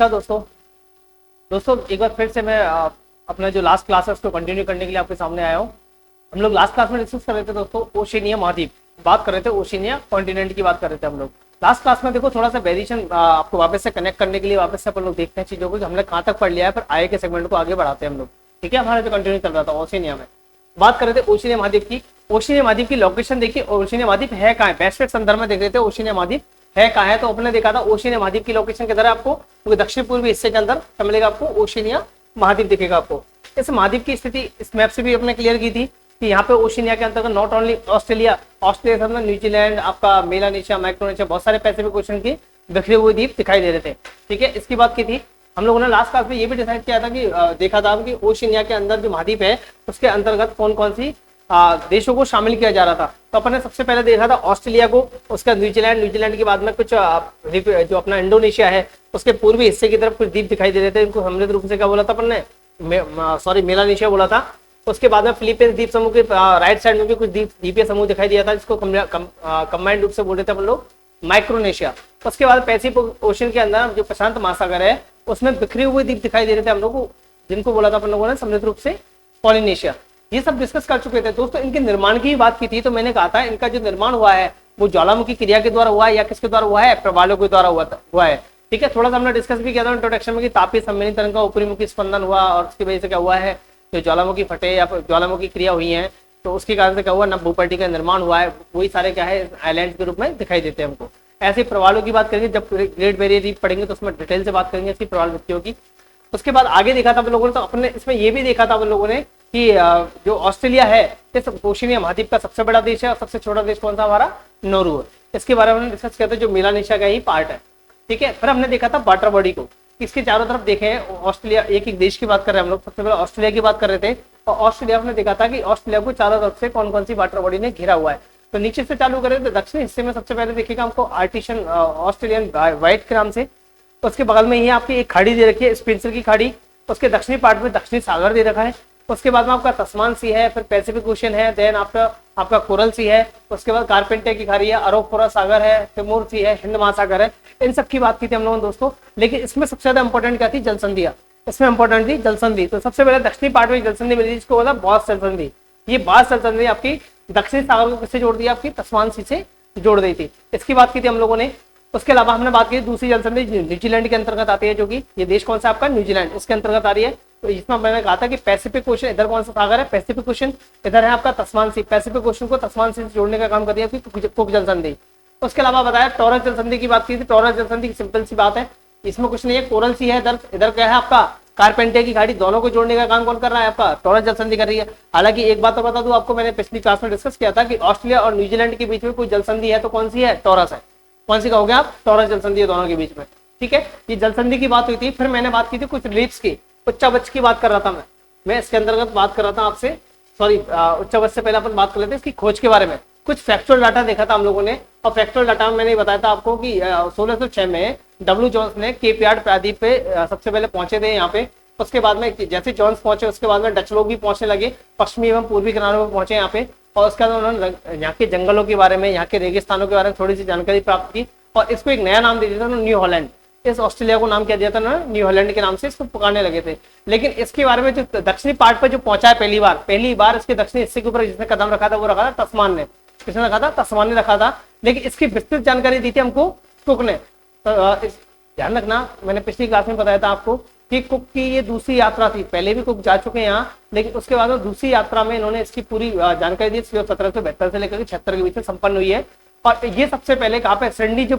अच्छा दोस्तों दोस्तों एक बार फिर से मैं अपना जो लास्ट क्लास है उसको कंटिन्यू करने के लिए आपके सामने आया हूँ। हम लोग लास्ट क्लास में डिस्कस कर रहे थे दोस्तों ओशिनिया महाद्वीप, बात कर रहे थे ओशिनिया कॉन्टिनेंट की बात कर रहे थे हम लोग लास्ट क्लास में। देखो थोड़ा सा वेरिएशन आपको वापस से कनेक्ट करने के लिए वापस से अपन लोग देखते हैं चीजों को कि हमने कहाँ तक पढ़ लिया है, फिर आगे के सेगमेंट को आगे बढ़ाते हैं हम लोग। ठीक है, हमारा जो कंटिन्यू चल रहा था ओशिनिया में बात कर रहे थे ओशिनिया महाद्वीप की। ओशिनिया महाद्वीप की लोकेशन देखिए, ओशिनिया महाद्वीप है कहाँ है, वैश्विक संदर्भ में देख रहे थे ओशिनिया महाद्वीप है कहाँ है। तो अपने देखा था ओशिनिया महाद्वीप की लोकेशन किधर है आपको, क्योंकि दक्षिण पूर्वी हिस्से के अंदर मिलेगा आपको ओशिनिया महाद्वीप दिखेगा आपको। इस महाद्वीप की स्थिति इस मैप से भी अपने क्लियर की थी कि यहाँ पे ओशिनिया के अंतर्गत नॉट ओनली ऑस्ट्रेलिया के अंदर न्यूजीलैंड, आपका मेलानेशिया, माइक्रोनेशिया, बहुत सारे पैसिफिक ओशन के बिखरे हुए द्वीप दिखाई दे रहे थे। ठीक है, इसकी बात की थी हम लोगों ने लास्ट क्लास में ये भी डिसाइड किया था कि देखा था कि ओशिनिया के अंदर जो महाद्वीप है उसके अंतर्गत कौन कौन सी देशों को शामिल किया जा रहा था। तो अपन ने सबसे पहले देखा था ऑस्ट्रेलिया को, उसका न्यूजीलैंड के बाद में कुछ जो अपना इंडोनेशिया है उसके पूर्वी हिस्से की तरफ कुछ द्वीप दिखाई दे रहे थे। इनको समुद्र रूप से क्या बोला था अपन ने, मेलानेशिया बोला था। उसके बाद में फिलीपींस द्वीप समूह के राइट साइड में भी कुछ द्वीपीय समूह दिखाई दिया था, जिसको कंबाइंड रूप से बोल रहे थे अपन लोग माइक्रोनेशिया। उसके बाद पैसिफिक ओशन के अंदर जो प्रशांत महासागर है उसमें बिखरे हुए द्वीप दिखाई दे रहे थे हम लोग को, जिनको बोला था अपन लोगों ने समुद्र रूप से पॉलिनेशिया। ये सब डिस्कस कर चुके थे दोस्तों। इनके निर्माण की बात की थी तो मैंने कहा था इनका जो निर्माण हुआ है वो ज्वालामुखी क्रिया के द्वारा हुआ है या किसके द्वारा हुआ है, प्रवालों के द्वारा हुआ है। ठीक है, थोड़ा सा हमने डिस्कस भी किया था इंट्रोडक्शन में कि तापीय सम्मिलित तरंग का ऊपरीमुखी स्पंदन हुआ और उसकी वजह से क्या हुआ है, जो ज्वालामुखी फटे या ज्वालामुखी क्रिया हुई है तो उसके कारण से क्या हुआ, नव भूपट्टी का निर्माण हुआ है। वही सारे क्या है आइलैंड के रूप में दिखाई देते हैं हमको। ऐसे प्रवालों की बात करेंगे जब ग्रेट बैरियर रीफ पढ़ेंगे तो उसमें डिटेल से बात करेंगे इसकी प्रवाल वृत्तियों की। उसके बाद आगे देखा था अपन लोगों ने, तो अपने इसमें ये भी देखा था अपन लोगों ने कि जो ऑस्ट्रेलिया है ये ओशिनिया महाद्वीप का सबसे बड़ा देश है और सबसे छोटा देश कौन सा हमारा, नोरू है। इसके बारे में डिस्कस किया था, जो मेलानेशिया का ही पार्ट है। ठीक है, फिर हमने देखा था वाटर बॉडी को, इसके चारों तरफ देखे ऑस्ट्रेलिया, एक एक देश की बात कर रहे हैं हम लोग। सबसे पहले ऑस्ट्रेलिया की बात कर रहे थे और ऑस्ट्रेलिया में देखा था कि ऑस्ट्रेलिया को चारों तरफ से कौन कौन सी वाटर बॉडी ने घेरा हुआ है। तो नीचे से चालू करें तो दक्षिणी हिस्से में सबसे पहले देखिएगा हमको आर्टिशियन ऑस्ट्रेलियन व्हाइट के नाम से। उसके बगल में ही आपकी एक खाड़ी दे रखी है स्पेंसर की खाड़ी, उसके दक्षिणी पार्ट में दक्षिणी सागर दे रखा है। उसके बाद में आपका तस्मान सी है, फिर पैसिफिक ओशन है, देन आपका कोरल सी है, उसके बाद कारपेंटर की खाड़ी है, अरोफोरा सागर है, तिमोर सी है, हिंद महासागर है। इन सब की बात की थी हम लोगों ने दोस्तों। लेकिन इसमें सबसे ज्यादा इंपॉर्टेंट क्या थी, जलसंधियां। इसमें इंपॉर्टेंट थी जलसंधि। तो सबसे पहले दक्षिणी पार्ट में जलसंधि मिली जिसको बोला बॉस जलसंधि। ये बॉस जलसंधि आपकी दक्षिणी सागर को किससे जोड़ दिया, आपकी तस्मान सी से जोड़ दी थी। इसकी बात की थी हम लोगों ने। उसके अलावा हमने बात की दूसरी जलसंधि न्यूजीलैंड के अंतर्गत आती है, जो कि ये देश कौन सा आपका, न्यूजीलैंड, इसके अंतर्गत आ रही है। तो इसमें मैंने कहा था कि पैसिफिक ओशन इधर कौन सा सागर है, पैसिफिक ओशन, इधर है आपका तस्मान सी। पैसिफिक ओशन को तस्मान सी से जोड़ने का काम कर दिया कुक जलसंधि। उसके अलावा बताया टॉरस जलसंधि की बात की थी। टॉरस जलसंधि की सिंपल सी बात है, इसमें कुछ नहीं है, कोरल सी है, इधर क्या है आपका कारपेंटर की खाड़ी, दोनों को जोड़ने का काम कौन कर रहा है, आपका टॉरस जलसंधि कर रही है। हालांकि एक बात तो बता दूं आपको, मैंने पिछली क्लास में डिस्कस किया था कि ऑस्ट्रेलिया और न्यूजीलैंड के बीच में कोई जलसंधि है तो कौन सी है, टॉरस है। कौन सी कहोगे आप, टॉरस जलसंधि है दोनों के बीच में। ठीक है, ये जलसंधि की बात हुई थी। फिर मैंने बात की थी कुछ रिलीफ्स की, उच्चावच की बात कर रहा था मैं इसके अंतर्गत बात कर रहा था आपसे, सॉरी उच्चावच से पहले अपन बात कर लेते हैं इसकी खोज के बारे में। कुछ फैक्चुअल डाटा देखा था हम लोगों ने और फैक्चुअल डाटा में मैंने बताया था आपको कि 1606 में डब्ल्यू जॉन्स ने केप यार्ड प्रायद्वीप पे सबसे पहले पहुंचे थे यहाँ पे। उसके बाद में जैसे जॉन्स पहुंचे उसके बाद में डच लोग भी पहुंचने लगे, पश्चिमी एवं पूर्वी किनारों पर पहुंचे यहाँ पे। और उसके बाद उन्होंने यहाँ के जंगलों के बारे में, यहाँ के रेगिस्तानों के बारे में थोड़ी सी जानकारी प्राप्त की और इसको एक नया नाम दे दिया था न्यू हॉलैंड। इस ऑस्ट्रेलिया को नाम क्या दिया था ना, न्यू हॉलैंड के नाम से इसको पुकारने लगे थे। लेकिन इसके बारे में जो दक्षिणी पार्ट पर जो पहुंचा है पहली बार इसके दक्षिणी हिस्से के ऊपर जिसने कदम रखा था वो रखा था तस्मान ने। किसने रखा था, तस्मान ने रखा था। लेकिन इसकी विस्तृत जानकारी दी थी हमको कुक ने। तो ध्यान रखना, मैंने पिछली क्लास में बताया था आपको कि कुक की ये दूसरी यात्रा थी। पहले भी कुक जा चुके हैं यहाँ, लेकिन उसके बाद में दूसरी यात्रा में इन्होंने इसकी पूरी जानकारी दी। 1772 से लेकर 76 के बीच में संपन्न हुई है। और ये सबसे पहले कहाँ पे, सिडनी जो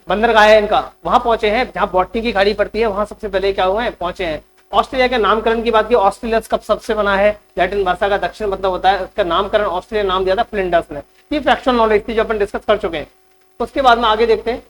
बंदरगाह है इनका, वहां पहुंचे हैं जहां बॉटनी की खाड़ी पड़ती है, वहां सबसे पहले क्या हुए हैं, पहुंचे हैं। ऑस्ट्रेलिया के नामकरण की बात की, ऑस्ट्रेलिया कब सबसे बना है, लैटिन भाषा का दक्षिण मतलब होता है, उसका नामकरण ऑस्ट्रेलिया नाम दिया था फ्लिंडर्स ने। ये फैक्चुअल नॉलेज थी जो अपन डिस्कस कर चुके हैं। उसके बाद में आगे देखते हैं।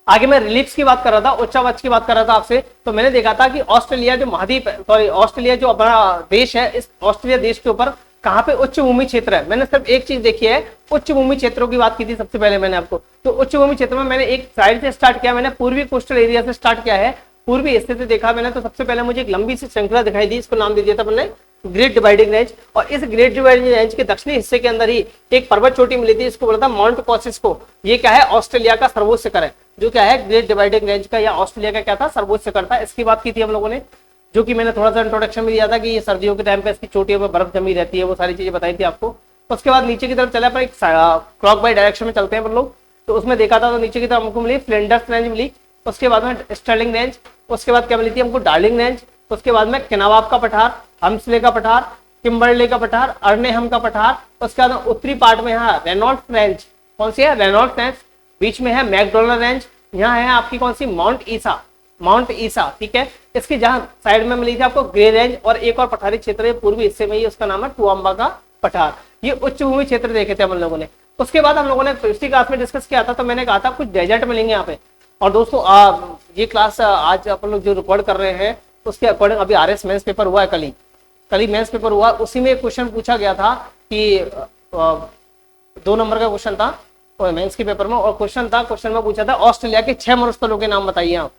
आगे मैं रिलीफ्स की बात कर रहा था, उच्चावच की बात कर रहा था आपसे। तो मैंने देखा था कि ऑस्ट्रेलिया जो महाद्वीप, सॉरी ऑस्ट्रेलिया जो अपना देश है, इस ऑस्ट्रेलिया देश के ऊपर कहाँ पे उच्च भूमि क्षेत्र है। मैंने सिर्फ एक चीज देखी है, उच्च भूमि क्षेत्रों की बात की थी सबसे पहले मैंने आपको। तो उच्च भूमि क्षेत्र में मैंने एक साइड से स्टार्ट किया, मैंने पूर्वी कोस्टल एरिया से स्टार्ट किया है, पूर्वी हिस्से से देखा मैंने। तो सबसे पहले मुझे एक लंबी सी श्रृंखला दिखाई दी, इसको नाम दे दिया था मैंने ग्रेट डिवाइडिंग रेंज, और इस ग्रेट डिवाइडिंग रेंज के दक्षिणी हिस्से के अंदर ही एक पर्वत चोटी मिली थी, इसको बोला था माउंट कॉसिस्को। ये क्या है, ऑस्ट्रेलिया का सर्वोच्च शिखर है, जो क्या है ग्रेट डिवाइडिंग रेंज का या ऑस्ट्रेलिया का क्या था, सर्वोच्च शिखर था। इसकी बात की थी हम लोगों ने, जो कि मैंने थोड़ा सा इंट्रोडक्शन में दिया था कि ये सर्दियों के टाइम पे इसकी चोटियों पर बर्फ जमी रहती है, वो सारी चीजें बताई थी आपको। उसके बाद नीचे की तरफ चला पर एक क्लॉक वाइज डायरेक्शन में चलते हैं हम लोग, तो उसमें देखा था तो नीचे की तरफ हमको मिली फ्लिंडर्स रेंज मिली, उसके बाद में स्टर्लिंग रेंज, उसके बाद क्या मिली थी हमको डार्लिंग रेंज, उसके बाद में केनावाब का पठार, हम्सले का पठार, किम्बरले का पठार, अर्नेहम का पठार, उसके बाद उत्तरी पार्ट में यहाँ रेनॉल्ड्स रेंज, कौन सी है, रेनॉल्ड्स रेंज, बीच में है मैकडोनल्ड रेंज, यहाँ है आपकी कौन सी, माउंट ईसा, माउंट ईसा, ठीक है। इसकी जहां साइड में मिली थी आपको ग्रे रेंज, और एक और पठारी क्षेत्र है पूर्वी हिस्से में ही, उसका नाम है टुआम्बा का पठार। ये उच्च भूमि क्षेत्र देखे थे हम लोगों ने। उसके बाद हम लोगों ने पिछली क्लास में डिस्कस किया था, तो मैंने कहा था कुछ डेजर्ट मिलेंगे यहाँ पे। और दोस्तों ये क्लास आज अपन लोग जो रिकॉर्ड कर रहे हैं उसके अकॉर्डिंग अभी आरएस मेंस पेपर हुआ है, कल ही मेंस पेपर हुआ, उसी में क्वेश्चन पूछा गया था कि 2 नंबर का क्वेश्चन था मेंस के पेपर में, और क्वेश्चन में पूछा था ऑस्ट्रेलिया के 6 मरुस्थलों के नाम बताइए आप।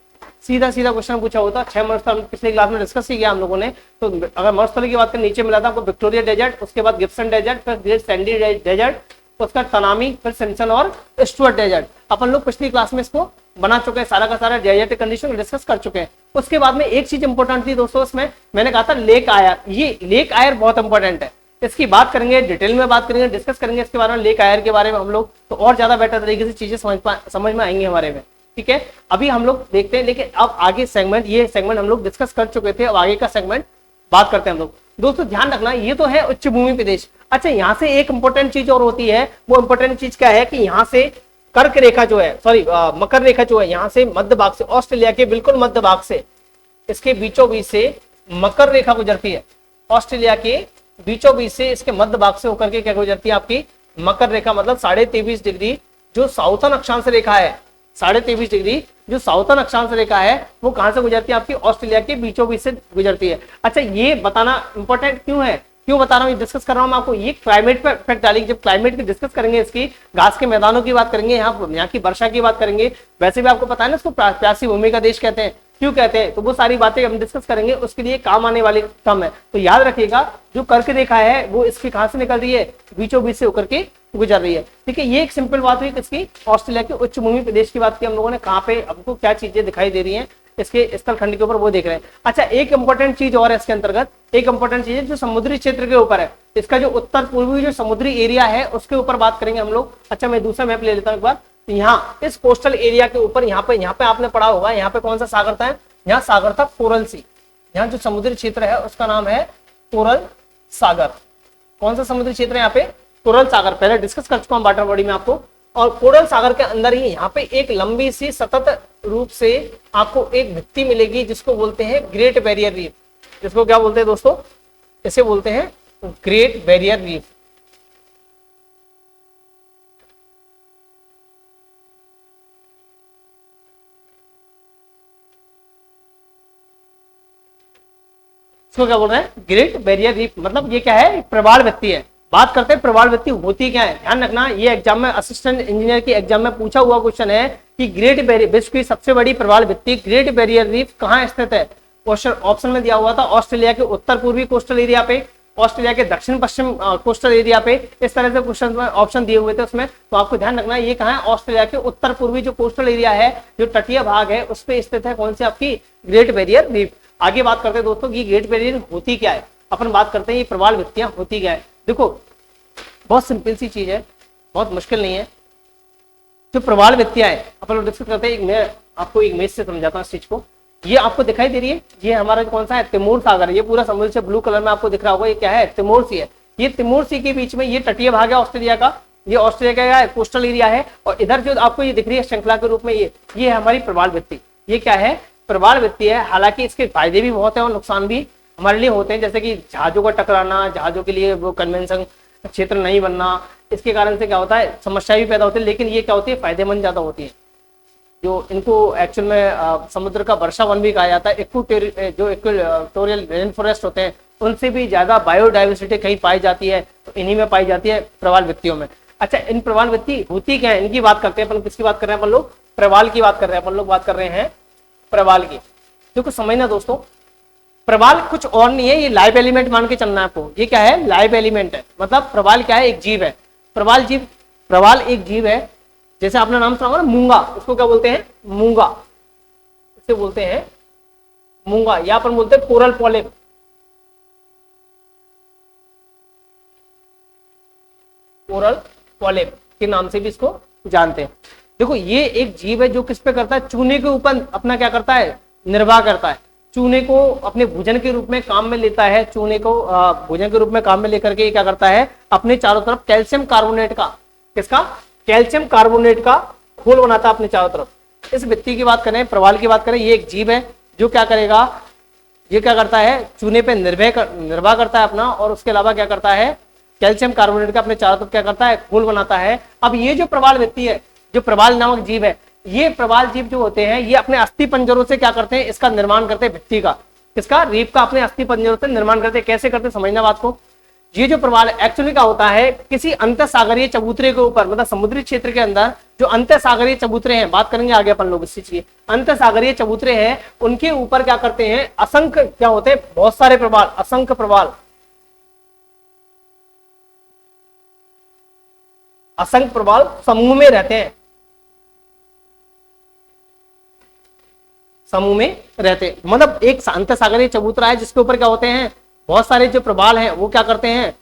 सीधा क्वेश्चन पूछा होता, 6 मरुस्थल पिछले क्लास में डिस्कस किया हम लोगों ने। तो अगर मरुस्थल की बात करें, नीचे मिला था आपको विक्टोरिया डेजर्ट, उसके बाद गिब्सन डेजर्ट, फिर ग्रेट सैंडी डेजर्ट, उसका तनामी, फिर सिम्पसन और स्टुअर्ट डेजर्ट। अपन लोग पिछली क्लास में इसको बना चुके हैं, सारा का सारा डेजर्ट कंडीशन डिस्कस कर चुके हैं। उसके बाद में एक चीज इंपॉर्टेंट थी दोस्तों, इसमें मैंने कहा था लेक आयर। ये लेक आयर बहुत इंपॉर्टेंट है, इसकी बात करेंगे, डिटेल में बात करेंगे, डिस्कस करेंगे इसके बारे में, लेक आयर के बारे में हम लोग, तो और ज्यादा बेटर तरीके से चीजें समझ में आएंगी हमारे में, ठीक है। अभी हम लोग देखते हैं, लेकिन अब आगे सेगमेंट, ये सेगमेंट हम लोग डिस्कस कर चुके थे, अब आगे का सेगमेंट बात करते हैं हम लोग। दोस्तों ध्यान रखना, ये तो है उच्च भूमि प्रदेश। अच्छा, यहाँ से एक इंपॉर्टेंट चीज और होती है, वो इंपॉर्टेंट चीज क्या है कि यहाँ से कर्क रेखा जो है, सॉरी मकर रेखा जो है, यहाँ से मध्य भाग से, ऑस्ट्रेलिया के बिल्कुल मध्य भाग से, इसके बीचों बीच से मकर रेखा गुजरती है। ऑस्ट्रेलिया के बीचों बीच से इसके मध्य भाग से होकर के क्या गुजरती है आपकी मकर रेखा, मतलब 23.5 डिग्री जो साउथर्न अक्षांश रेखा है, 23.5 डिग्री जो साउथर्न अक्षांश रेखा है, वो कहां से गुजरती है आपकी ऑस्ट्रेलिया के बीचों बीच से गुजरती है। अच्छा, ये बताना इंपॉर्टेंट क्यों है, क्यों बता रहा हूँ, डिस्कस कर रहा हूँ आपको, ये क्लाइमेट पे इफेक्ट डालेगी। जब क्लाइमेट की डिस्कस करेंगे, इसकी घास के मैदानों की बात करेंगे, यहाँ की वर्षा की बात करेंगे, वैसे भी आपको पता है ना इसको प्यासी भूमि का देश कहते हैं, क्यों कहते हैं, तो वो सारी बातें हम डिस्कस करेंगे, उसके लिए काम आने वाले टर्म है। तो याद रखिएगा, जो कर्क रेखा है वो इसकी कहां से निकल रही है, बीचों बीच से होकर के गुजर रही है, ठीक है। ये एक सिंपल बात हुई किसकी, ऑस्ट्रेलिया के उच्च भूमि प्रदेश की बात की हम लोगों ने, कहाँ पे आपको क्या चीजें दिखाई दे रही हैं इसके स्थल खंड के ऊपर, वो देख रहे हैं। अच्छा, एक इंपॉर्टेंट चीज और है इसके अंतर्गत, एक इंपॉर्टेंट चीज है जो समुद्री क्षेत्र के ऊपर है, इसका जो उत्तर पूर्वी जो समुद्री एरिया है उसके ऊपर बात करेंगे हम लोग। अच्छा, मैं दूसरा मैप ले लेता हूँ एक बार। यहाँ इस कोस्टल एरिया के ऊपर, यहाँ पे आपने पढ़ा होगा, यहाँ पे कौन सा सागर था, यहाँ सागर था कोरल सी। यहाँ जो समुद्री क्षेत्र है उसका नाम है कोरल सागर। कौन सा समुद्री क्षेत्र है यहाँ पे, कोरल सागर, पहले डिस्कस कर चुका हूँ वाटर बॉडी में आपको। और कोरल सागर के अंदर ही यहाँ पे एक लंबी सी सतत रूप से आपको एक भित्ति मिलेगी, जिसको बोलते हैं ग्रेट बैरियर रीफ। जिसको क्या बोलते हैं दोस्तों, इसे बोलते हैं ग्रेट बैरियर रीफ। इसको क्या बोल रहे हैं, ग्रेट बैरियर रीफ। मतलब ये क्या है, प्रवाल भित्ति है। बात करते हैं प्रवाल भित्ति होती क्या है, ध्यान रखना, ये एग्जाम में असिस्टेंट इंजीनियर की एग्जाम में पूछा हुआ क्वेश्चन है कि ग्रेट बैरियर, विश्व की सबसे बड़ी प्रवाल भित्ति ग्रेट बैरियर रीफ कहाँ स्थित है। क्वेश्चन ऑप्शन में दिया हुआ था ऑस्ट्रेलिया के उत्तर पूर्वी कोस्टल एरिया पे, ऑस्ट्रेलिया के दक्षिण पश्चिम कोस्टल एरिया पे, इस तरह से क्वेश्चन ऑप्शन दिए हुए थे उसमें। तो आपको ध्यान रखना ये कहाँ है, ऑस्ट्रेलिया के उत्तर पूर्वी जो कोस्टल एरिया है, जो तटीय भाग है, उस पर स्थित है कौन सी आपकी ग्रेट बैरियर रीफ। आगे बात करते हैं दोस्तों कि ग्रेट बैरियर होती क्या है, अपन बात करते हैं ये प्रवाल भित्तियां होती क्या है। देखो बहुत सिंपल सी चीज है, बहुत मुश्किल नहीं है। जो प्रवाल भित्तियां है अपन लोग डिस्कस करते हैं, मैं आपको एक इमेज से समझाता हूँ इस चीज को। ये आपको दिखाई दे रही है, ये हमारा कौन सा है, तिमोर सागर। ये पूरा समुद्र से ब्लू कलर में आपको दिख रहा होगा, ये क्या है, तिमोर सी है। ये तिमोर सी के बीच में ये तटीय भाग है ऑस्ट्रेलिया का, ये ऑस्ट्रेलिया का कोस्टल एरिया है। और इधर जो आपको ये दिख रही है श्रृंखला के रूप में, ये है हमारी प्रवाल भित्ति। ये क्या है, प्रवाल भित्ति है। हालांकि इसके फायदे भी बहुत है और नुकसान भी हमारे लिए होते हैं, जैसे कि जहाजों का टकराना, जहाजों के लिए वो कन्वेंशन क्षेत्र नहीं बनना, इसके कारण से क्या होता है, समस्या भी पैदा होती है। लेकिन ये क्या होती है, फायदेमंद ज्यादा होती है। जो इनको एक्चुअल में समुद्र का वर्षा वन भी कहा जाता है। जो इक्वेटोरियल रेन फॉरेस्ट होते हैं उनसे भी ज्यादा बायोडाइवर्सिटी कहीं पाई जाती है, तो इन्हीं में पाई जाती है प्रवाल भित्तियों में। अच्छा, इन प्रवाल भित्ति होती क्या है, इनकी बात करते हैं अपन। किसकी बात कर रहे हैं अपन लोग, प्रवाल की बात कर रहे हैं अपन लोग, बात कर रहे हैं प्रवाल की। देखो समझना दोस्तों, प्रवाल कुछ और नहीं है, ये लाइव एलिमेंट मान के चलना है आपको। ये क्या है? लाइव एलिमेंट है। मतलब प्रवाल क्या है? एक जीव है। प्रवाल एक जीव है। जैसे आपने नाम सुना होगा ना मूंगा, उसको क्या बोलते हैं? मूंगा, इसे बोलते हैं मूंगा, या अपन बोलते हैं कोरल पॉलिप। कोरल पॉलिप के नाम से भी इसको जानते हैं। देखो ये एक जीव है जो किस पे करता है? चूने के ऊपर अपना क्या करता है? निर्वाह करता है। चूने को अपने भोजन के रूप में काम में लेता है। चूने को भोजन के रूप में काम में लेकर के क्या करता है? अपने चारों तरफ कैल्शियम कार्बोनेट का, किसका? कैल्शियम कार्बोनेट का घोल बनाता है अपने चारों तरफ। इस व्यक्ति की बात करें, प्रवाल की बात करें, ये एक जीव है जो क्या करेगा? ये क्या करता है? चूने पे निर्वाह करता है अपना, और उसके अलावा क्या करता है? कैल्शियम कार्बोनेट का अपने चारों तरफ क्या करता है? घोल बनाता है। अब ये जो प्रवाल व्यक्ति है, जो प्रवाल नामक जीव है, ये प्रवाल जीव जो होते हैं, ये अपने अस्थि पंजरों से क्या करते हैं? इसका निर्माण करते हैं, भित्ति का, किसका? रीप का अपने अस्थि पंजरों से निर्माण करते हैं। कैसे करते हैं समझना बात को। ये जो प्रवाल एक्चुअली क्या होता है? किसी अंतःसागरीय चबूतरे के ऊपर, मतलब समुद्री क्षेत्र के अंदर जो अंतःसागरीय चबूतरे हैं, बात करेंगे आगे अपन लोग इस चीज की। अंतःसागरीय चबूतरे हैं, उनके ऊपर क्या करते हैं? असंख्य क्या होते हैं? बहुत सारे प्रवाल, असंख्य प्रवाल, असंख्य प्रवाल समूह में रहते हैं, समूह में रहते। मतलब एक अंतःसागरीय चबूतरा है जिसके ऊपर क्या होते हैं? बहुत सारे जो प्रवाल हैं वो क्या करते हैं?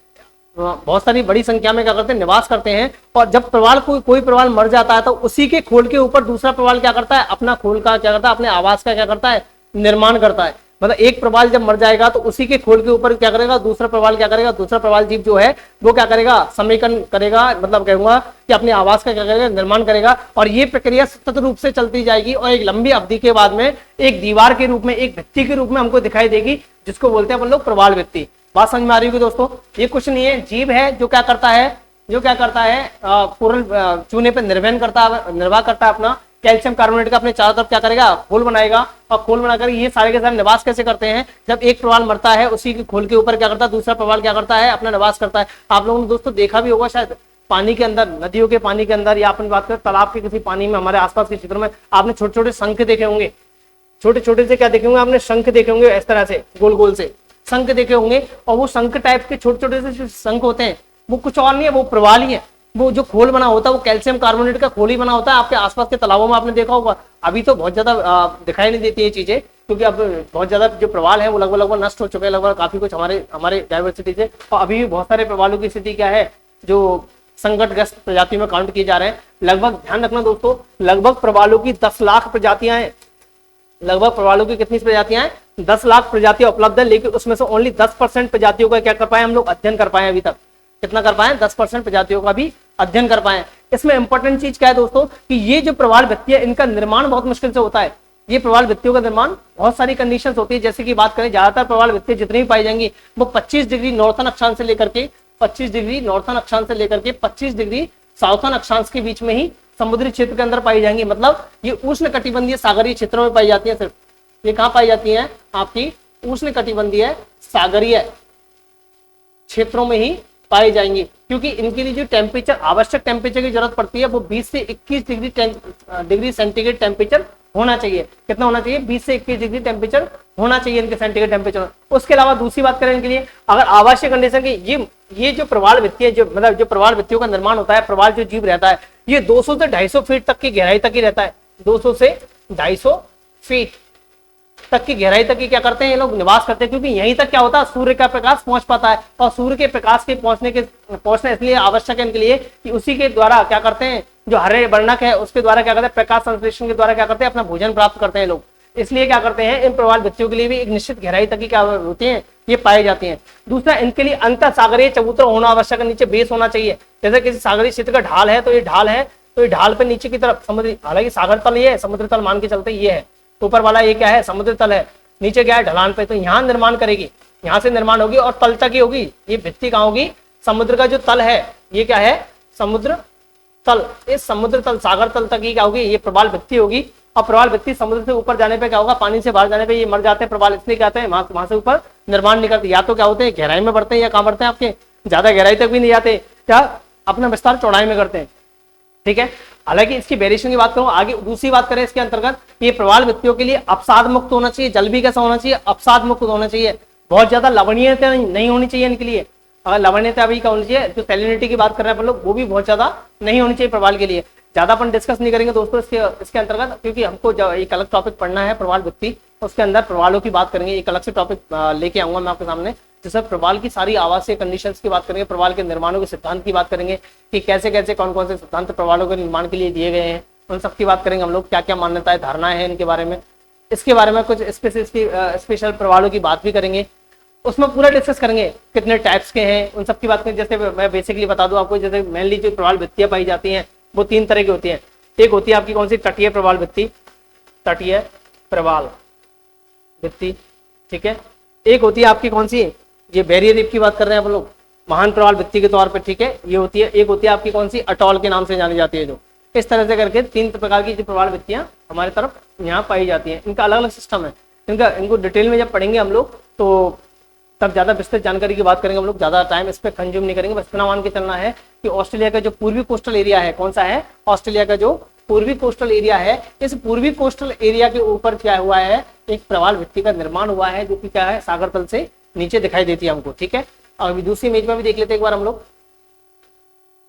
बहुत सारी बड़ी संख्या में क्या करते हैं? निवास करते हैं। और जब प्रवाल कोई प्रवाल मर जाता है तो उसी के खोल के ऊपर दूसरा प्रवाल क्या करता है? अपना खोल का क्या करता है? अपने आवास का क्या करता है? निर्माण करता है। मतलब एक प्रवाल जब मर जाएगा तो उसी के खोल के ऊपर क्या करेगा? दूसरा प्रवाल क्या करेगा? दूसरा प्रवाल जीव जो है वो क्या करेगा? समेकन करेगा, मतलब कहूंगा कि अपने आवास का क्या करेगा? निर्माण करेगा। और ये प्रक्रिया सतत रूप से चलती जाएगी और एक लंबी अवधि के बाद में एक दीवार के रूप में, एक भित्ति के रूप में हमको दिखाई देगी, जिसको बोलते हैं अपन लोग प्रवाल भित्ति। बात समझ में आ रही होगी दोस्तों? ये कुछ नहीं है, जीव है जो क्या करता है? कोरल चूने पर निर्वाह करता है अपना। कैल्शियम कार्बोनेट का अपने चारों तरफ क्या करेगा? खोल बनाएगा। और खोल बनाकर ये सारे के सारे निवास कैसे करते हैं? जब एक प्रवाल मरता है उसी के खोल के ऊपर क्या करता है? दूसरा प्रवाल क्या करता है? अपना निवास करता है। आप लोगों ने दोस्तों देखा भी होगा शायद, पानी के अंदर, नदियों के पानी के अंदर, या अपन बात करें तालाब के किसी पानी में, हमारे आसपास के क्षेत्रों में आपने छोटे छोटे शंख देखे होंगे। छोटे छोटे से क्या देखे होंगे आपने? शंख देखे होंगे, इस तरह से गोल गोल से शंख देखे होंगे। और वो शंख टाइप के छोटे छोटे से शंख होते हैं, वो कुछ और नहीं है, वो प्रवाल ही है। वो जो खोल बना होता है वो कैल्शियम कार्बोनेट का खोल ही बना होता है। आपके आसपास के तालाबों में आपने देखा होगा। अभी तो बहुत ज्यादा दिखाई नहीं देती ये चीजें, क्योंकि अब बहुत ज्यादा जो प्रवाल है वो लगभग नष्ट हो चुके हैं, लगभग काफी कुछ हमारे डायवर्सिटी से। और अभी भी बहुत सारे प्रवालों की स्थिति क्या है? जो संकटग्रस्त प्रजातियों में काउंट किए जा रहे हैं। लगभग ध्यान रखना दोस्तों, लगभग प्रवालों की 10 लाख प्रजातियां हैं। लगभग प्रवालों की कितनी प्रजातियां हैं? 10 लाख प्रजातियां उपलब्ध है, लेकिन उसमें से ओनली 10% प्रजातियों का क्या कर पाए हम लोग? अध्ययन कर पाए अभी तक। कितना कर पाए? 10% प्रजातियों का भी अध्ययन कर पाए। इसमें इंपॉर्टेंट चीज क्या है दोस्तों? कि ये जो प्रवाल भित्ति है, इनका निर्माण बहुत मुश्किल से होता है। ये प्रवाल भित्तियों का निर्माण बहुत सारी कंडीशंस होती है। जैसे कि बात करें, ज्यादातर प्रवाल भित्तियां जितनी भी पाई जाएंगी वो 25 डिग्री नॉर्थन अक्षांश से लेकर के 25 डिग्री साउथर्न अक्षांश के बीच में ही समुद्री क्षेत्र के अंदर पाई जाएंगी। मतलब ये उष्ण कटिबंधीय सागरीय क्षेत्रों में पाई जाती है। सिर्फ ये कहां पाई जाती है? आपकी उष्ण कटिबंधीय सागरीय क्षेत्रों में ही पाई जाएंगी, क्योंकि इनके लिए जो टेम्परेचर, आवश्यक टेम्परेचर की जरूरत पड़ती है वो 20 से 21 डिग्री सेंटीग्रेड टेम्परेचर होना चाहिए। कितना होना चाहिए? 20 से 21 डिग्री टेम्परेचर होना चाहिए इनके सेंटीग्रेड टेम्परेचर। उसके अलावा दूसरी बात करें इनके लिए, अगर आवश्यक कंडीशन की ये जो प्रवाल भित्ति है, जो मतलब जो प्रवाल भित्तियों का निर्माण होता है, प्रवाल जो जीव रहता है, ये 200 से 250 फीट तक की गहराई तक ही रहता है। 200 से 250 फीट तक की गहराई तक की क्या करते हैं ये लोग? निवास करते हैं, क्योंकि यहीं तक क्या होता है? सूर्य का प्रकाश पहुंच पाता है। और सूर्य के प्रकाश के पहुंचना इसलिए आवश्यक है इनके लिए कि उसी के द्वारा क्या करते हैं? जो हरे वर्णक है उसके द्वारा क्या करते हैं? प्रकाश संश्लेषण के द्वारा क्या करते हैं? अपना भोजन प्राप्त करते हैं लोग। इसलिए क्या करते हैं? इन प्रवाल भित्तियों के लिए भी एक निश्चित गहराई तक की क्या होती है? ये पाई जाती है। दूसरा, इनके लिए अंतःसागरीय चबूतरा होना आवश्यक है, नीचे बेस होना चाहिए। जैसे किसी सागरीय क्षेत्र का ढाल है तो ये ढाल है, तो ये ढाल पे नीचे की तरफ समुद्री, हालांकि सागर तल ये है, समुद्र तल मान के चलते ये है, ऊपर वाला ये क्या है? समुद्र तल है, नीचे क्या है? ढलान पे। तो यहाँ निर्माण करेगी, यहाँ से निर्माण होगी और तल तक ही होगी। ये भित्ति कहाँ होगी? समुद्र का जो तल है, ये क्या है? समुद्र तल। इस समुद्र तल, सागर तल तक ही क्या होगी? ये प्रवाल भित्ति होगी। और प्रवाल भित्ति समुद्र से ऊपर जाने पे क्या होगा? पानी से बाहर जाने पे ये मर जाते हैं प्रवाल। इसलिए कहते हैं वहां से ऊपर निर्माण नहीं करते। या तो क्या होते हैं? गहराई में बढ़ते हैं, या कहाँ बढ़ते हैं? आपके ज्यादा गहराई तक भी नहीं जाते, क्या अपना विस्तार चौड़ाई में करते हैं। ठीक है। हालांकि इसकी वेरिएशन की बात करूं आगे, दूसरी बात करें इसके अंतर्गत, ये प्रवाल भित्तियों के लिए अवसाद मुक्त होना चाहिए, जल भी कैसा होना चाहिए, अवसाद मुक्त होना चाहिए, बहुत ज्यादा लवणीयता नहीं होनी चाहिए इनके लिए। अगर लवणीयता भी क्या होनी चाहिए, जो सैलिनिटी की बात कर रहे हैं अपन लोग, वो भी बहुत ज्यादा नहीं होनी चाहिए प्रवाल के लिए। ज्यादा अपन डिस्कस नहीं करेंगे दोस्तों इसके अंतर्गत, क्योंकि हमको एक अलग टॉपिक पढ़ना है प्रवाल भित्ति, उसके अंदर प्रवालों की बात करेंगे, एक अलग से टॉपिक लेके आऊंगा मैं आपके सामने, जिसमें प्रवाल की सारी आवासीय कंडीशंस की बात करेंगे, प्रवाल के निर्माणों के सिद्धांत की बात करेंगे कि कैसे कैसे कौन कौन से सिद्धांत प्रवालों के निर्माण के लिए दिए गए हैं, उन सब की बात करेंगे हम लोग, क्या क्या मान्यताएं धारणाएं हैं इनके बारे में, इसके बारे में कुछ स्पेशल प्रवालों की बात भी करेंगे, उसमें पूरा डिस्कस करेंगे कितने टाइप्स के हैं, उन सब की बात करें। जैसे मैं बेसिकली बता दूं आपको, जैसे मेनली जो प्रवाल भित्तियां पाई जाती हैं वो 3 तरह की होती हैं। एक होती है आपकी कौन सी, तटीय प्रवाल भित्ति, तटीय प्रवाल भित्ति, ठीक है। एक होती है आपकी कौन सी, ये बैरियर रीफ की बात कर रहे हैं हम लोग, महान प्रवाल भित्ति के तौर पर, ठीक है, ये होती है। एक होती है आपकी कौन सी, अटॉल के नाम से जानी जाती है, जो इस तरह से करके 3 प्रकार की जो प्रवाल भित्तियां हमारी तरफ यहाँ पाई जाती हैं। इनका अलग अलग सिस्टम है, इनको डिटेल में जब पढ़ेंगे हम लोग तो तब ज्यादा विस्तृत जानकारी की बात करेंगे हम लोग, ज्यादा टाइम इस पर कंज्यूम नहीं करेंगे, बस इतना मान के चलना है कि ऑस्ट्रेलिया का जो पूर्वी कोस्टल एरिया है, कौन सा है, ऑस्ट्रेलिया का जो पूर्वी कोस्टल एरिया है, इस पूर्वी कोस्टल एरिया के ऊपर क्या हुआ है, एक प्रवाल भित्ति का निर्माण हुआ है, जो कि क्या है, सागर तल से नीचे दिखाई देती है हमको, ठीक है। और अभी दूसरी इमेज में भी देख लेते हैं एक बार हम लोग,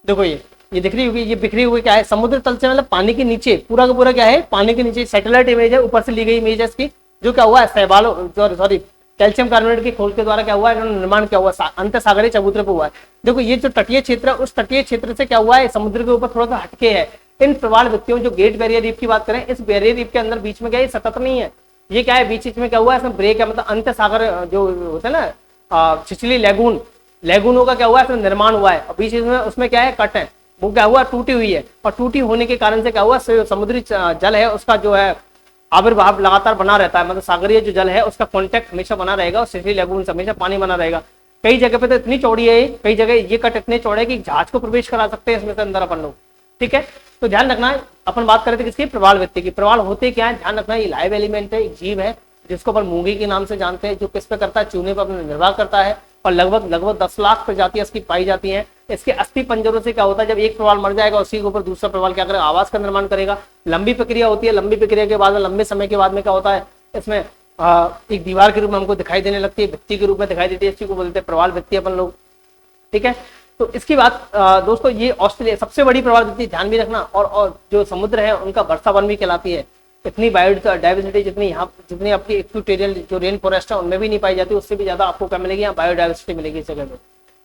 देखो ये दिख रही होगी, ये बिखरी हुई क्या है, समुद्र तल से मतलब पानी के नीचे, पूरा का पूरा क्या है, पानी के नीचे सैटेलाइट इमेज है, ऊपर से ली गई इमेज है इसकी, जो क्या हुआ है, शैवालों सॉरी कैल्शियम कार्बोनेट के खोल के द्वारा क्या हुआ है, इन्होंने निर्माण क्या हुआ, अंत सागरीय चबूतरे पर हुआ है। देखो ये जो तटीय क्षेत्र है, उस तटीय क्षेत्र से क्या हुआ है, समुद्र के ऊपर थोड़ा सा हटके है। इन प्रवाल भित्तियों, जो गेट बैरियर रीफ की बात करें, इस बैरियर रीफ के अंदर बीच में क्या है, सतत नहीं है, ये क्या है, बीच में क्या हुआ है, इसमें ब्रेक है, मतलब अंत सागर जो होता है ना, छिछली लेगूनों का क्या हुआ है, इसमें निर्माण हुआ है, और बीच में उसमें क्या है, कट है, वो क्या हुआ, टूटी हुई है, और टूटी होने के कारण से क्या हुआ, समुद्री जल है उसका जो है आविर्भाव लगातार बना रहता है, मतलब सागरीय जो जल है उसका कांटेक्ट हमेशा बना रहेगा, और सिसिली लेगून से हमेशा पानी बना रहेगा। कई जगह पे तो इतनी चौड़ी है, कई जगह ये कट इतने चौड़े है कि जहाज को प्रवेश करा सकते हैं इसमें से अंदर अपन लोग, ठीक है। तो ध्यान रखना है, अपन बात कर रहे थे किसकी, प्रवाल भित्ति की। प्रवाल होते क्या है, ध्यान रखना है, ये लाइव एलिमेंट है, एक जीव है, जिसको अपन मूंगी के नाम से जानते हैं, जो किस पे करता है, चूने पर अपना निर्भर करता है, और लगभग 10 लाख प्रजातियां इसकी पाई जाती हैं। इसके अस्थि पंजरों से क्या होता है, जब एक प्रवाल मर जाएगा उसी के ऊपर दूसरा प्रवाल क्या करेगा, आवास का निर्माण करेगा। लंबी प्रक्रिया होती है, लंबी प्रक्रिया के बाद लंबे समय के बाद में क्या होता है, इसमें एक दीवार के रूप में हमको दिखाई देने लगती है, भित्ति के रूप में दिखाई देती है, इसी को बोलते हैं प्रवाल भित्ति अपन लोग, ठीक है। तो इसकी बात दोस्तों, ये ऑस्ट्रेलिया सबसे बड़ी प्रवाल भित्ति, ध्यान भी रखना, और जो समुद्र है उनका वर्षावन भी कहलाती है। इतनी बायोडाइवर्सिटी जितनी आपकी इक्वेटोरियल जो रेन फॉरेस्ट है उनमें भी नहीं पाई जाती, उससे भी ज्यादा आपको क्या मिलेगी, यहाँ बायोडाइवर्सिटी मिलेगी इस जगह पे,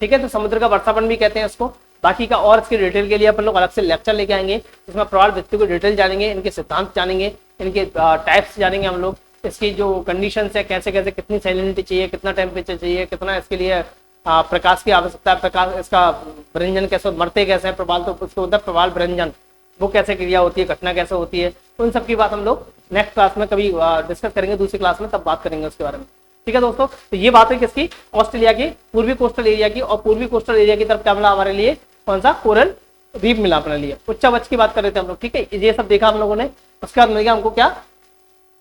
ठीक है। तो समुद्र का वर्षावन भी कहते हैं इसको। बाकी का और इसके डिटेल के लिए अपन लोग अलग से लेक्चर लेके आएंगे, जिसमें प्रवाल भित्ति को डिटेल जानेंगे, इनके सिद्धांत जानेंगे, इनके टाइप्स जानेंगे हम लोग, इसकी जो कंडीशन है, कैसे कैसे कितनी सैलिनिटी चाहिए, कितना टेम्परेचर चाहिए, कितना इसके लिए प्रकाश की आवश्यकता है, प्रकाश इसका भ्रंजन कैसे, मरते कैसे हैं प्रवाल, तो उसके उधर प्रवाल भ्रंजन वो कैसे क्रिया होती है, घटना कैसे होती है, उन सब की बात हम लोग नेक्स्ट क्लास में कभी डिस्कस करेंगे, दूसरी क्लास में तब बात करेंगे उसके बारे में, ठीक है दोस्तों। तो ये बात है किसकी, ऑस्ट्रेलिया की पूर्वी कोस्टल एरिया की, और पूर्वी कोस्टल एरिया की तरफ क्या मिला हमारे लिए, कौन सा, कोरल रीफ मिला अपने लिए। उच्चावच की बात कर रहे थे हम लोग, ठीक है, ये सब देखा हम लोगों ने। उसके बाद मिल गया हमको क्या,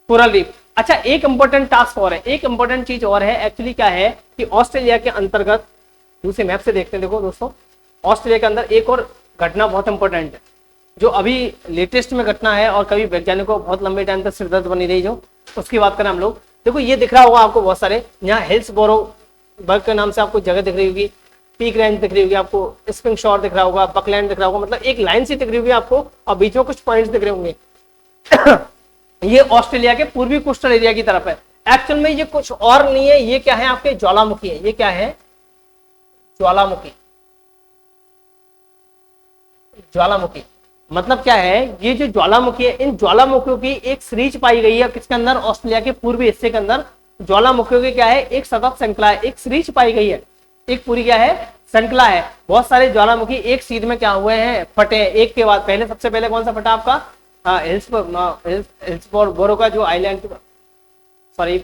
कोरल रीफ। अच्छा, एक इंपॉर्टेंट टास्क और है, एक इंपॉर्टेंट चीज और है, एक्चुअली क्या है कि ऑस्ट्रेलिया के अंतर्गत, दूसरे मैप से देखते हैं, देखो दोस्तों, ऑस्ट्रेलिया के अंदर एक और घटना बहुत इंपॉर्टेंट है, जो अभी लेटेस्ट में घटना है, और कभी वैज्ञानिकों को बहुत लंबे टाइम तक सिरदर्द बनी रही, जो उसकी बात करें हम लोग। देखो ये दिख रहा होगा आपको बहुत सारे, यहाँ हिल्सबोरो बर्ग के नाम से आपको जगह दिख रही होगी, पीक रेंज दिख रही होगी आपको, स्प्रिंग शोर दिख रहा होगा, बकलैंड दिख रहा होगा, मतलब एक लाइन सी दिख रही होगी आपको, और बीच में कुछ पॉइंट्स दिख रहे होंगे। ये ऑस्ट्रेलिया के पूर्वी कोस्टल एरिया की तरफ है। एक्चुअल में ये कुछ और नहीं है, ये क्या है, आपके ज्वालामुखी है। ये क्या है, ज्वालामुखी। ज्वालामुखी मतलब क्या है, ये जो ज्वालामुखी है, इन ज्वालामुखियों की एक सीरीज पाई गई है किसके अंदर, ऑस्ट्रेलिया के पूर्वी हिस्से के अंदर ज्वालामुखियों की क्या है, एक सतत श्रृंखला है, एक सीरीज पाई गई है, एक पूरी क्या है, श्रृंखला है। बहुत सारे ज्वालामुखी एक सीध में क्या हुए हैं, फटे हैं, एक के बाद पहले, सबसे पहले कौन सा फटा आपका, हिल्सबोरो का जो आइलैंड, सॉरी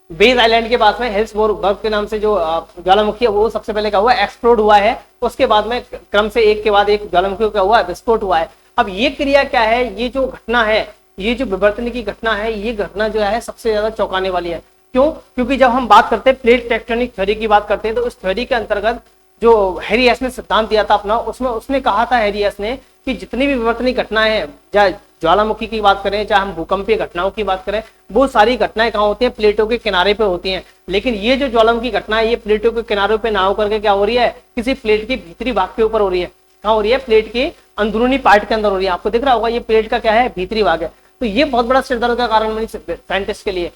बेस आइलैंड के पास में हिल्सबोरो बर्ग के नाम से जो ज्वालामुखी है, वो सबसे पहले क्या हुआ, एक्सप्लोड हुआ है। उसके बाद में क्रम से एक के बाद एक ज्वालामुखी क्या हुआ, विस्फोट हुआ है। अब ये क्रिया क्या है, ये जो घटना है, ये जो विवर्तन की घटना है, ये घटना जो है सबसे ज्यादा चौंकाने वाली है। क्यों, क्योंकि जब हम बात करते हैं प्लेट टेक्टोनिक थ्योरी की बात करते हैं, तो उस थ्योरी के अंतर्गत जो हेरियस ने सिद्धांत दिया था अपना, उसमें उसने कहा था हेरियस ने कि जितनी भी विवर्तनीय घटनाएं हैं, चाहे ज्वालामुखी की बात करें, चाहे हम भूकंपीय घटनाओं की बात करें, वो सारी घटनाएं कहाँ होती हैं? प्लेटों के किनारे पे होती हैं। लेकिन ये जो ज्वालामुखी घटना है, ये प्लेटों के किनारों पे ना होकर के क्या हो रही है? किसी प्लेट के भीतरी भाग के ऊपर हो रही है। कहाँ हो रही है? प्लेट के अंदरूनी पार्ट के अंदर हो रही है। आपको दिख रहा होगा ये प्लेट का क्या है? भीतरी भाग है। तो ये बहुत बड़ा सिरदर्द का कारण बनी साइंटिस्ट के लिए।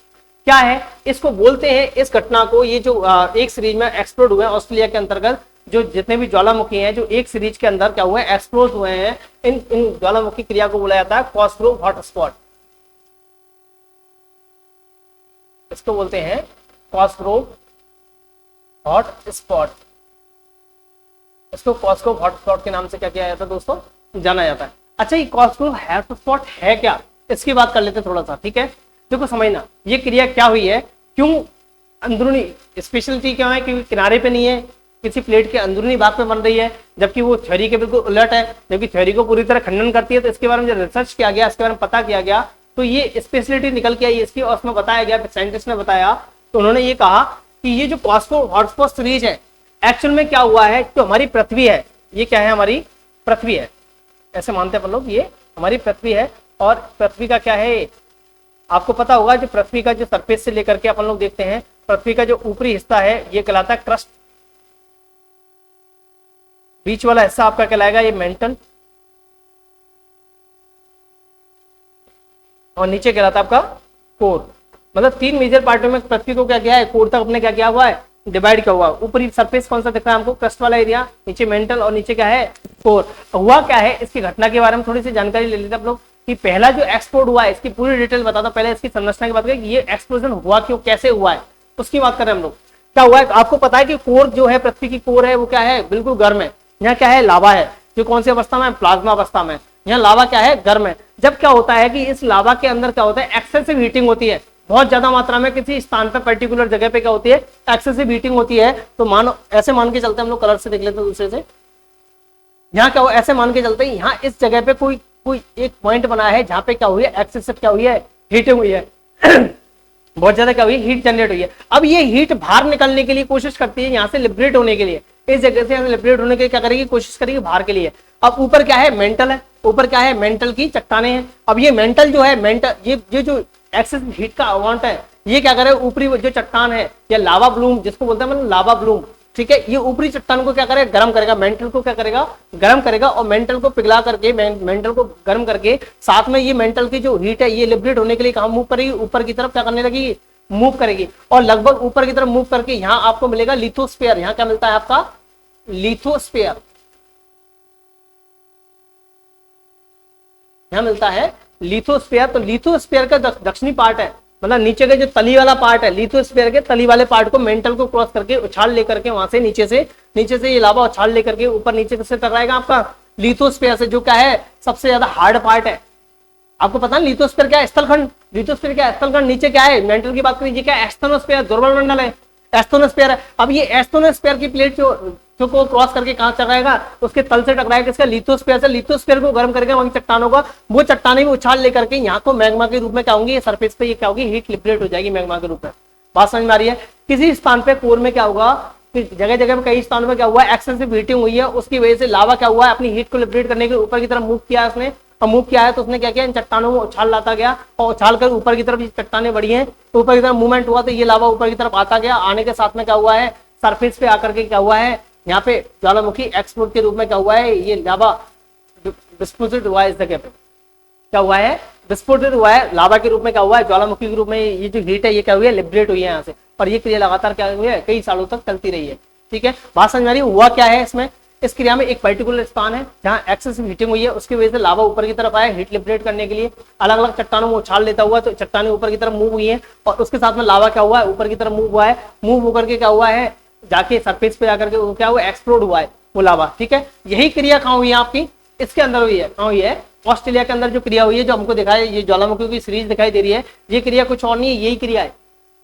क्या है? इसको बोलते हैं, इस घटना को, ये जो एक सीरीज में एक्सप्लोड हुए ऑस्ट्रेलिया के अंतर्गत, जो जितने भी ज्वालामुखी हैं जो एक सीरीज के अंदर क्या हुए? एक्सप्लोड हुए हैं, इन ज्वालामुखी क्रिया को बोला जाता है कॉस्ग्रोव हॉटस्पॉट। इसको बोलते हैं कॉस्ग्रोव हॉटस्पॉट। इसको कॉस्ग्रोव हॉटस्पॉट के नाम से क्या किया जाता है दोस्तों? जाना जाता है। अच्छा, ये कॉस्ग्रोव हॉटस्पॉट है क्या? इसकी बात कर लेते हैं थोड़ा सा, ठीक है? देखो समझना, ये क्रिया क्या हुई है, क्यों अंदरूनी, स्पेशलिटी क्या है कि किनारे पे नहीं है, किसी प्लेट के अंदरूनी भाग पे बन रही है, जबकि वो थ्योरी के बिल्कुल उलट है, जबकि थ्योरी को पूरी तरह खंडन करती है। तो इसके बारे में जब रिसर्च किया गया, इसके बारे में पता किया गया, तो ये स्पेशलिटी निकल के आई इसकी, और उसमें बताया गया, साइंटिस्ट ने बताया, तो उन्होंने ये कहा कि ये जो कॉस्ग्रोव हॉटस्पॉट सीरीज है, एक्चुअल में क्या हुआ है, जो हमारी पृथ्वी है, ये क्या है? हमारी पृथ्वी है, ऐसे मानते हैं अपन लोग, ये हमारी पृथ्वी है। और पृथ्वी का क्या है? आपको पता होगा, जो पृथ्वी का जो सरफेस से लेकर के अपन लोग देखते हैं, पृथ्वी का जो ऊपरी हिस्सा है ये कहलाता है क्रस्ट, बीच वाला हिस्सा आपका कहलाएगा ये मेंटल, और नीचे कहलाता है आपका कोर। मतलब तीन मेजर पार्टों में पृथ्वी को क्या किया है? कोर तक अपने क्या किया हुआ है? डिवाइड किया हुआ है। ऊपरी सरफेस कौन सा दिख रहा है हमको? क्रस्ट वाला एरिया, नीचे मेंटल, और नीचे क्या है? कोर। हुआ क्या है, इसकी घटना के बारे में थोड़ी सी जानकारी ले लेते हैं आप लोग, कि पहला जो एक्सप्लोड हुआ है, इसकी पूरी डिटेल बता दो। पहले इसकी संरचना की बात करें, ये एक्सप्लोजन हुआ क्यों, कैसे हुआ है, उसकी बात करें हम लोग। क्या हुआ है? आपको पता है कि कोर जो है, पृथ्वी की कोर है, वो क्या है? बिल्कुल गर्म है। यहाँ क्या है? लावा है, जो कौन सी अवस्था में? प्लाज्मा अवस्था में। यहाँ लावा क्या है? गर्म है। जब क्या होता है कि इस लावा के अंदर क्या होता है? एक्सेसिव हीटिंग होती है, बहुत ज्यादा मात्रा में किसी स्थान पर पर्टिकुलर जगह पे क्या होती है? एक्सेसिव हीटिंग होती है। तो मानो ऐसे मान के चलते हम लोग, कलर से देख लेते हैं दूसरे से। यहाँ क्या हो? ऐसे मान के चलते हैं, यहाँ इस जगह पे कोई एक पॉइंट बना है जहां पे क्या हुई है? एक्सेसिव क्या हुई है? हीटिंग हुई है। बहुत ज्यादा क्या हुई? हीट जनरेट हुई है। अब ये हीट बाहर निकलने के लिए कोशिश करती है, यहाँ से लिबरेट होने के लिए, इस जगह से लिबरेट होने के लिए क्या करेगी? कोशिश करेगी बाहर के लिए। अब ऊपर क्या है? मेंटल है। ऊपर क्या है? मेंटल की चट्टाने हैं। अब ये मेंटल जो है, मेंटल ये जो एक्सेस हीट का अमाउंट है, ये क्या करे? ऊपरी जो चट्टान है, या लावा ब्लूम जिसको बोलते हैं, मतलब लावा ब्लूम, ठीक है, ये ऊपरी चट्टान को क्या करेगा? गर्म करेगा। मेंटल को क्या करेगा? गर्म करेगा। और मेंटल को पिघला करके, मेंटल को गर्म करके, साथ में ये मेंटल की जो हीट है, ये लिबरेट होने के लिए कहाँ मूव करेगी? ऊपर की तरफ क्या करने लगेगी? मूव करेगी। और लगभग ऊपर की तरफ मूव करके यहाँ आपको मिलेगा लिथोस्फीयर। यहाँ क्या मिलता है आपका? लिथोस्फीयर। यहाँ मिलता है लिथोस्फीयर। तो लिथोस्फीयर का दक्षिणी पार्ट है, मतलब नीचे के जो तली वाला पार्ट है, लिथोस्फीयर के तली वाले पार्ट को मेंटल को क्रॉस करके, उछाल लेकर के, वहां से नीचे से ये लावा उछाल लेकर के ऊपर नीचे से टकराएगा आपका लिथोस्फीयर से, जो क्या है? सबसे ज्यादा हार्ड पार्ट है। आपको पता है लिथोस्फीयर क्या है? स्थलखंड। लिथोस्फीयर क्या है? स्थलखंड। नीचे क्या है? मेंटल की बात करिए, क्या है? एस्थोनोस्फीयर, दुर्बल मंडल है, एस्थोनोस्फीयर है। अब ये एस्थोनोस्फीयर की प्लेट जो को क्रॉस करके कहां टकराएगा? उसके तल से टकराएगा। किसका? लिथोस्फीयर से। लिथोस्फीयर को गर्म करके वहीं चट्टानों का, वो चट्टाने भी उछाल लेकर के यहाँ को मैग्मा के रूप में क्या होंगी? सरफेस पे ये क्या होगी? हीट लिबरेट हो जाएगी मैग्मा के रूप में। बात समझ में आ रही है? किसी स्थान पे कोर में क्या होगा? जगह जगह में, कई स्थानों में क्या हुआ? एक्सेसिव हीटिंग हुई है, उसकी वजह से लावा क्या हुआ है? अपनी हीट को लिबरेट करने के लिए ऊपर की तरफ मूव किया उसने। और मूव किया है तो उसने क्या किया? इन चट्टानों में उछाल लाता गया, और उछाल कर ऊपर की तरफ ये चट्टाने बढ़ी हैं, तो ऊपर की तरफ मूवमेंट हुआ, तो ये लावा ऊपर की तरफ आता गया। आने के साथ में क्या हुआ है? सरफेस पे आकर के क्या हुआ है? यहाँ पे ज्वालामुखी एक्सप्लोड के रूप में क्या हुआ है? ये लावा विस्फोटित हुआ है। इस जगह पे क्या हुआ है? विस्फोटित हुआ है लावा के रूप में। क्या हुआ है? ज्वालामुखी के रूप में ये जो हीट है, ये क्या हुई है? लिबरेट हुई है यहाँ से। और ये क्रिया लगातार क्या हुई है? कई सालों तक चलती रही है। ठीक है, बात समझ में आ रही है? हुआ क्या है इसमें? इस क्रिया में एक पर्टिकुलर स्थान है जहाँ एक्सेसिव हीटिंग हुई है, उसकी वजह से लावा ऊपर की तरफ आया हीट लिबरेट करने के लिए, अलग अलग चट्टानों में उछाल लेता हुआ, तो चट्टाने ऊपर की तरफ मूव हुई है, और उसके साथ में लावा क्या हुआ है? ऊपर की तरफ मूव हुआ है। मूव होकर के क्या हुआ है? जाके सरफेस पे जाकर के क्या हुआ? एक्सप्लोड हुआ है वो लावा। ठीक है, यही क्रिया कहाँ हुई है आपकी? इसके अंदर हुई है। कहाँ हुई है? ऑस्ट्रेलिया के अंदर जो क्रिया हुई है, जो हमको दिखाई, ये ज्वालामुखी की सीरीज दिखाई दे रही है, ये क्रिया कुछ और नहीं है, यही क्रिया है,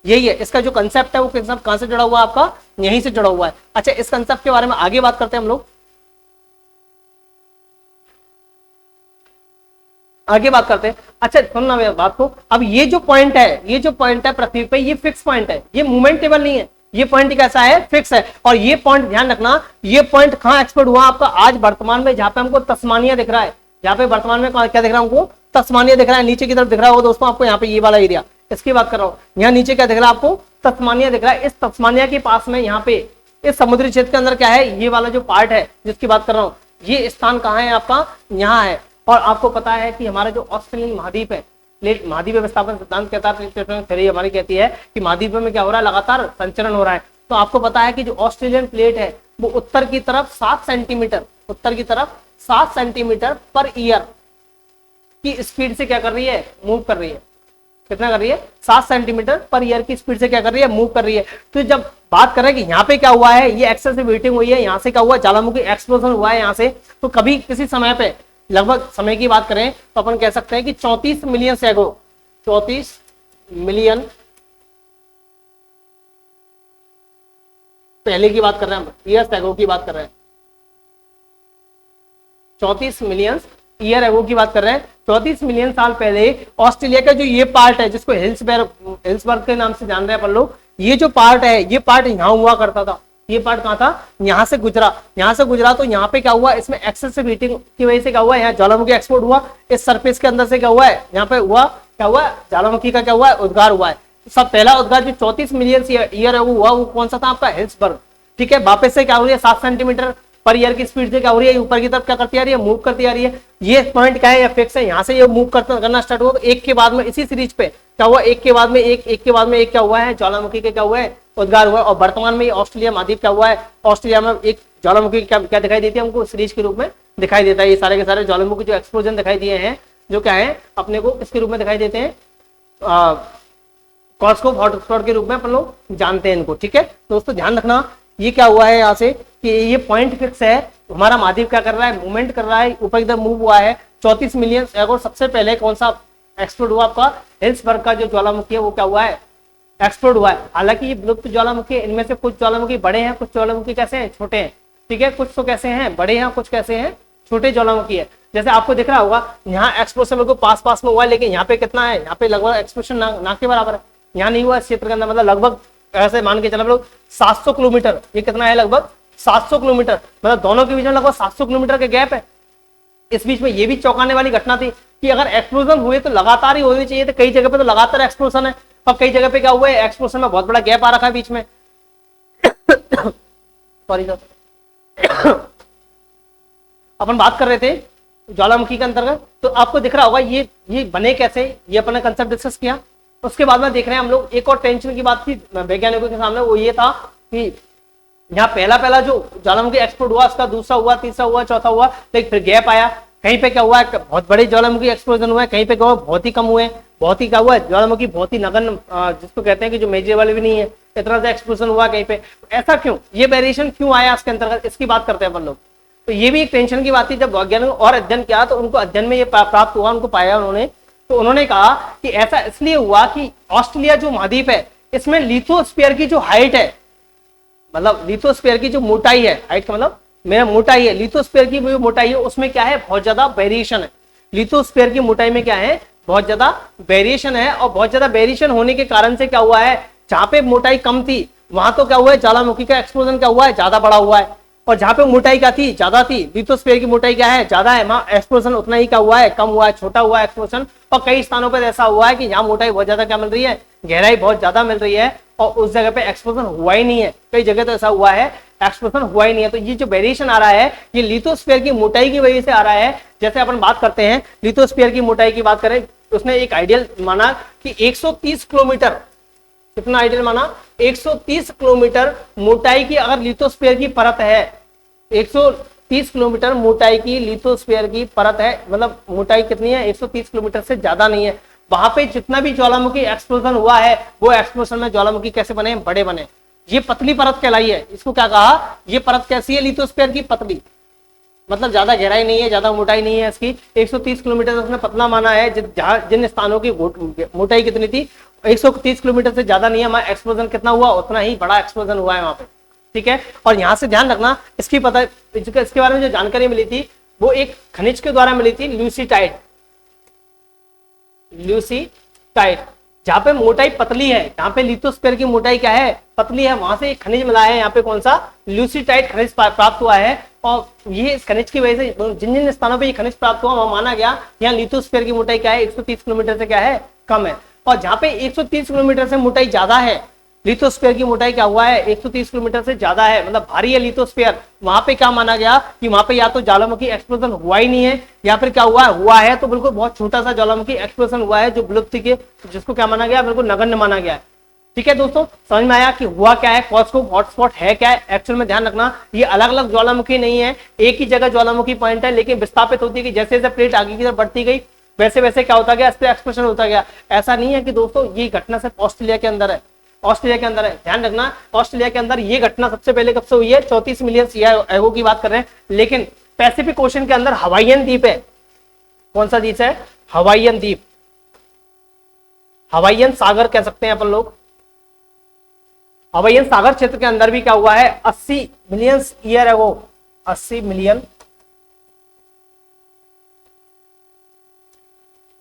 यही है। इसका जो कंसेप्ट है वो कंसेप्ट कहां से जुड़ा हुआ है आपका? यहीं से जुड़ा हुआ है। अच्छा, इस कंसेप्ट के बारे में आगे बात करते हैं हम लोग, आगे बात करते हैं। अच्छा सुनना मेरी बात को, अब ये जो पॉइंट है, ये जो पॉइंट है पृथ्वी पे, ये फिक्स पॉइंट है, ये मूवमेंटेबल नहीं है। ये पॉइंट कैसा है, फिक्स है। और ये पॉइंट ध्यान रखना, ये पॉइंट कहां एक्सपोर्ट हुआ आपका, आज वर्तमान में जहां पे हमको तस्मानिया दिख रहा है, जहां पे वर्तमान में क्या दिख रहा है हमको, तस्मानिया दिख रहा है, नीचे की तरफ दिख रहा होगा दोस्तों आपको, यहाँ पे ये वाला एरिया, इसकी बात कर रहा हूँ। यहाँ नीचे क्या दिख रहा है आपको, तस्मानिया दिख रहा है। इस तस्मानिया के पास में यहाँ पे इस समुद्री क्षेत्र के अंदर क्या है, ये वाला जो पार्ट है जिसकी बात कर रहा हूँ, ये स्थान कहाँ है आपका, यहाँ है। और आपको पता है कि हमारा जो ऑस्ट्रेलियन महाद्वीप है, प्लेट महाद्वीप विस्थापन सिद्धांत कहता है, थ्योरी हमारी कहती है कि महाद्वीप में क्या हो रहा है, लगातार संचरण हो रहा है। तो आपको पता है कि जो ऑस्ट्रेलियन प्लेट है वो उत्तर की तरफ 7 सेंटीमीटर, उत्तर की तरफ 7 सेंटीमीटर पर ईयर की स्पीड से क्या कर रही है, मूव कर रही है। कितना कर रही है, 7 सेंटीमीटर पर ईयर की स्पीड से क्या कर रही है, मूव कर रही है। तो जब बात करें कि यहाँ पे क्या हुआ है, ये एक्सेसिव हीटिंग हुई है, यहाँ से क्या हुआ, ज्वालामुखी एक्सप्लोजन हुआ है यहाँ से। तो कभी किसी समय पे, लगभग समय की बात करें तो अपन कह सकते हैं कि 34 मिलियन से एगो, 34 मिलियन पहले की बात कर रहे हैं हम, ईयर्स एगो की बात कर रहे हैं, 34 मिलियन ईयर एगो की बात कर रहे हैं। 34 मिलियन साल पहले ऑस्ट्रेलिया का जो ये पार्ट है, जिसको हिल्सबर्ग के नाम से जान रहे हैं अपन लोग, ये जो पार्ट है, ये पार्ट यहाँ हुआ करता था। ये पार्ट कहाँ था, यहाँ से गुजरा, यहाँ से गुजरा। तो यहाँ पे क्या हुआ, इसमें एक्सेसिव हीटिंग की वजह से क्या हुआ, यहाँ ज्वालामुखी एक्सपोर्ट हुआ, इस सरफेस के अंदर से क्या हुआ है, यहाँ पे हुआ क्या हुआ, ज्वालामुखी का क्या हुआ है, उद्गार हुआ है। सब पहला उद्गार जो 34 मिलियन ईयर है वो हुआ, वो कौन सा था आपका, हिल्सबर्ग। ठीक है, वापस से क्या हो रही है, 7 सेंटीमीटर पर ईयर की स्पीड से क्या हो रही है, ऊपर की तरफ क्या करती आ रही है, मूव करती आ रही है। ये पॉइंट क्या है, फिक्स है, यहाँ से ये मूव करना स्टार्ट हुआ। तो एक के बाद में इसी सीरीज पे क्या हुआ, एक के बाद में एक के बाद में एक क्या हुआ है, ज्वालामुखी के क्या हुआ है, उद्गार हुआ। और वर्तमान में ऑस्ट्रेलिया महाद्वीप क्या हुआ है, ऑस्ट्रेलिया में एक ज्वालामुखी क्या दिखाई देती है हमको, सीरीज के रूप में दिखाई देता है। ये सारे के सारे ज्वालामुखी जो एक्सप्लोजन दिखाई दिए हैं, जो क्या है अपने को किसके रूप में दिखाई देते हैं, कॉस्को हॉटस्पॉट के रूप में अपन लोग जानते हैं इनको। ठीक है दोस्तों, ध्यान रखना ये क्या हुआ है यहाँ से कि ये पॉइंट फिक्स है, हमारा महाद्वीप क्या कर रहा है, मूवमेंट कर रहा है, ऊपर इधर मूव हुआ है। 34 मिलियन और सबसे पहले कौन सा एक्सप्लोड हुआ आपका, हिल्सबर्ग का जो ज्वालामुखी है वो क्या हुआ है, एक्सप्लोड हुआ है। हालांकि ये विलुप्त ज्वालामुखी, इनमें से कुछ ज्वालामुखी बड़े हैं, कुछ ज्वालामुखी कैसे हैं, छोटे हैं। ठीक है, कुछ तो कैसे हैं, बड़े हैं, कुछ कैसे हैं, छोटे ज्वालामुखी है। जैसे आपको दिख रहा होगा यहाँ एक्सप्लोशन बिल्कुल पास में हुआ है, लेकिन यहाँ पे कितना है, यहाँ पे लगभग एक्सप्लोशन ना के बराबर है, यहाँ नहीं हुआ इस क्षेत्र के अंदर। मतलब लगभग ऐसे मान के चलो लोग 700 किलोमीटर, ये कितना है, लगभग 700 किलोमीटर, मतलब दोनों के बीच में लगभग 700 किलोमीटर के गैप है। इस बीच में ये भी चौंकाने वाली घटना थी कि अगर एक्सप्लोजन हुए तो लगातार ही होनी चाहिए, तो कई जगह पे तो लगातार एक्सप्लोजन है, और कई जगह पे क्या हुआ है, एक्सप्लोजन में बहुत बड़ा गैप आ रखा है बीच में। सॉरी सर, अपन बात कर रहे थे ज्वालामुखी के अंतर्गत, तो आपको दिख रहा होगा ये बने कैसे, ये अपने कंसेप्ट डिस्कस किया। उसके बाद में देख रहे हैं हम लोग एक और टेंशन की बात थी वैज्ञानिकों के सामने, वो ये था कि यहाँ पहला जो ज्वालामुखी एक्सप्लोड हुआ, उसका दूसरा हुआ, तीसरा हुआ, चौथा हुआ, लेकिन फिर गैप आया। कहीं पे क्या हुआ है, बहुत बड़े ज्वालामुखी एक्सप्लोजन हुए, कहीं पे क्या हुआ, बहुत ही कम हुए, बहुत ही क्या हुआ है, ज्वालामुखी बहुत ही नगण्य, जिसको कहते हैं कि जो मेजर वाले भी नहीं है, इतना सा एक्सप्लोजन हुआ कहीं पे। ऐसा क्यों, ये वेरिएशन क्यों आया इसके अंतर्गत, इसकी बात करते हैं अपन लोग। तो ये भी एक टेंशन की बात थी। जब वैज्ञानिकों और अध्ययन किया तो उनको अध्ययन में ये प्राप्त हुआ, उनको पाया उन्होंने, तो उन्होंने कहा कि ऐसा इसलिए हुआ कि ऑस्ट्रेलिया जो महाद्वीप है, इसमें लिथोस्फीयर की जो हाइट है, मतलब लिथोस्फीयर की जो मोटाई है, हाइट का मतलब मेरा मोटाई है, लिथोस्फीयर की जो मोटाई है उसमें क्या है, बहुत ज्यादा वेरिएशन है। लिथोस्फीयर की मोटाई में क्या है, बहुत ज्यादा वेरिएशन है। और बहुत ज्यादा वेरिएशन होने के कारण से क्या हुआ है, जहां पे मोटाई कम थी वहां तो क्या हुआ है, ज्वालामुखी का एक्सप्लोजन क्या हुआ है, ज्यादा बड़ा हुआ है। और जहां पे मोटाई क्या थी, ज्यादा थी, लिथोस्फीयर की मोटाई क्या है, ज्यादा है, वहां एक्सप्लोजन उतना ही क्या हुआ है, कम हुआ है, छोटा हुआ है एक्सप्लोजन। और कई स्थानों पर ऐसा हुआ है कि जहां मोटाई बहुत ज्यादा क्या मिल रही है, गहराई बहुत ज्यादा मिल रही है, और उस जगह पे एक्सप्लोजन हुआ ही नहीं है। कई जगह तो ऐसा हुआ है एक्सप्लोजन हुआ ही नहीं है। तो ये जो वेरिएशन आ रहा है, ये लिथोस्फीयर की मोटाई की वजह से आ रहा है। जैसे अपन बात करते हैं लिथोस्फीयर की मोटाई की बात करें, उसने एक आइडियल माना कि 130 किलोमीटर, कितना आइडियल माना, 130 किलोमीटर मोटाई की अगर लिथोस्फीयर की परत है, 130 किलोमीटर मोटाई की लिथोस्फीयर की परत है, मतलब मोटाई कितनी है, 130 किलोमीटर से ज्यादा नहीं है। वहां पे जितना भी ज्वालामुखी एक्सप्लोजन हुआ है, वो एक्सप्लोजन में ज्वालामुखी कैसे बने, बड़े बने। ये पतली परत कहलाई है। इसको क्या कहा, ये परत कैसी है, लिथोस्फीयर की पतली, मतलब ज्यादा गहराई नहीं है, ज्यादा मोटाई नहीं है इसकी। 130 किलोमीटर उसने पतला माना है। जिन स्थानों की मोटाई कितनी थी, 130 किलोमीटर से ज्यादा नहीं है, वहां एक्सप्लोजन कितना हुआ, उतना ही बड़ा एक्सप्लोजन हुआ है वहां पे। ठीक है, और यहां से ध्यान रखना, इसकी पता इसके बारे में जो जानकारी मिली थी वो एक खनिज के द्वारा मिली थी, ल्यूसीटाइट। जहाँ पे मोटाई पतली है, जहाँ पे लिथोस्फीयर की मोटाई क्या है, पतली है, वहां से एक खनिज मिला है, यहाँ पे कौन सा, ल्यूसीटाइट खनिज प्राप्त हुआ है। और ये इस खनिज की वजह से जिन जिन स्थानों पे ये खनिज प्राप्त हुआ वहां माना गया यहाँ लिथोस्फीयर की मोटाई क्या है, 130 किलोमीटर से क्या है, कम है। और जहाँ पे 130 किलोमीटर से मोटाई ज्यादा है, लिथोस्फीयर की मोटाई क्या हुआ है, 130 किलोमीटर से ज्यादा है, मतलब भारी है लिथोस्फीयर, वहां पे क्या माना गया कि वहां पे या तो ज्वालामुखी एक्सप्लोजन हुआ ही नहीं है, या फिर क्या हुआ है तो बिल्कुल बहुत छोटा सा ज्वालामुखी एक्सप्लोजन हुआ है जो विलुप्ति के, जिसको क्या माना गया, बिल्कुल नगण्य माना गया है। ठीक है दोस्तों, समझ में आया कि हुआ क्या है, कॉस्कोप हॉटस्पॉट है क्या है। एक्चुअल में ध्यान रखना ये अलग अलग ज्वालामुखी नहीं है, एक ही जगह ज्वालामुखी पॉइंट है, लेकिन विस्थापित होती है कि जैसे जैसे प्लेट आगे की तरफ बढ़ती गई वैसे वैसे क्या होता गया, इस पर एक्सप्रेशन होता गया। ऐसा नहीं है कि दोस्तों ये घटना सिर्फ ऑस्ट्रेलिया के अंदर है, ऑस्ट्रेलिया के अंदर है, ध्यान रखना ऑस्ट्रेलिया के अंदर ये घटना सबसे पहले कब से हुई है, 34 मिलियन ईयर एगो की बात कर रहे हैं। लेकिन पैसिफिक ओशन के अंदर हवाईयन द्वीप है, कौन सा द्वीप है, हवाईयन द्वीप, हवाईयन सागर कह सकते हैं अपन लोग। हवाईयन सागर क्षेत्र के अंदर भी क्या हुआ है, 80 million year ago, 80 million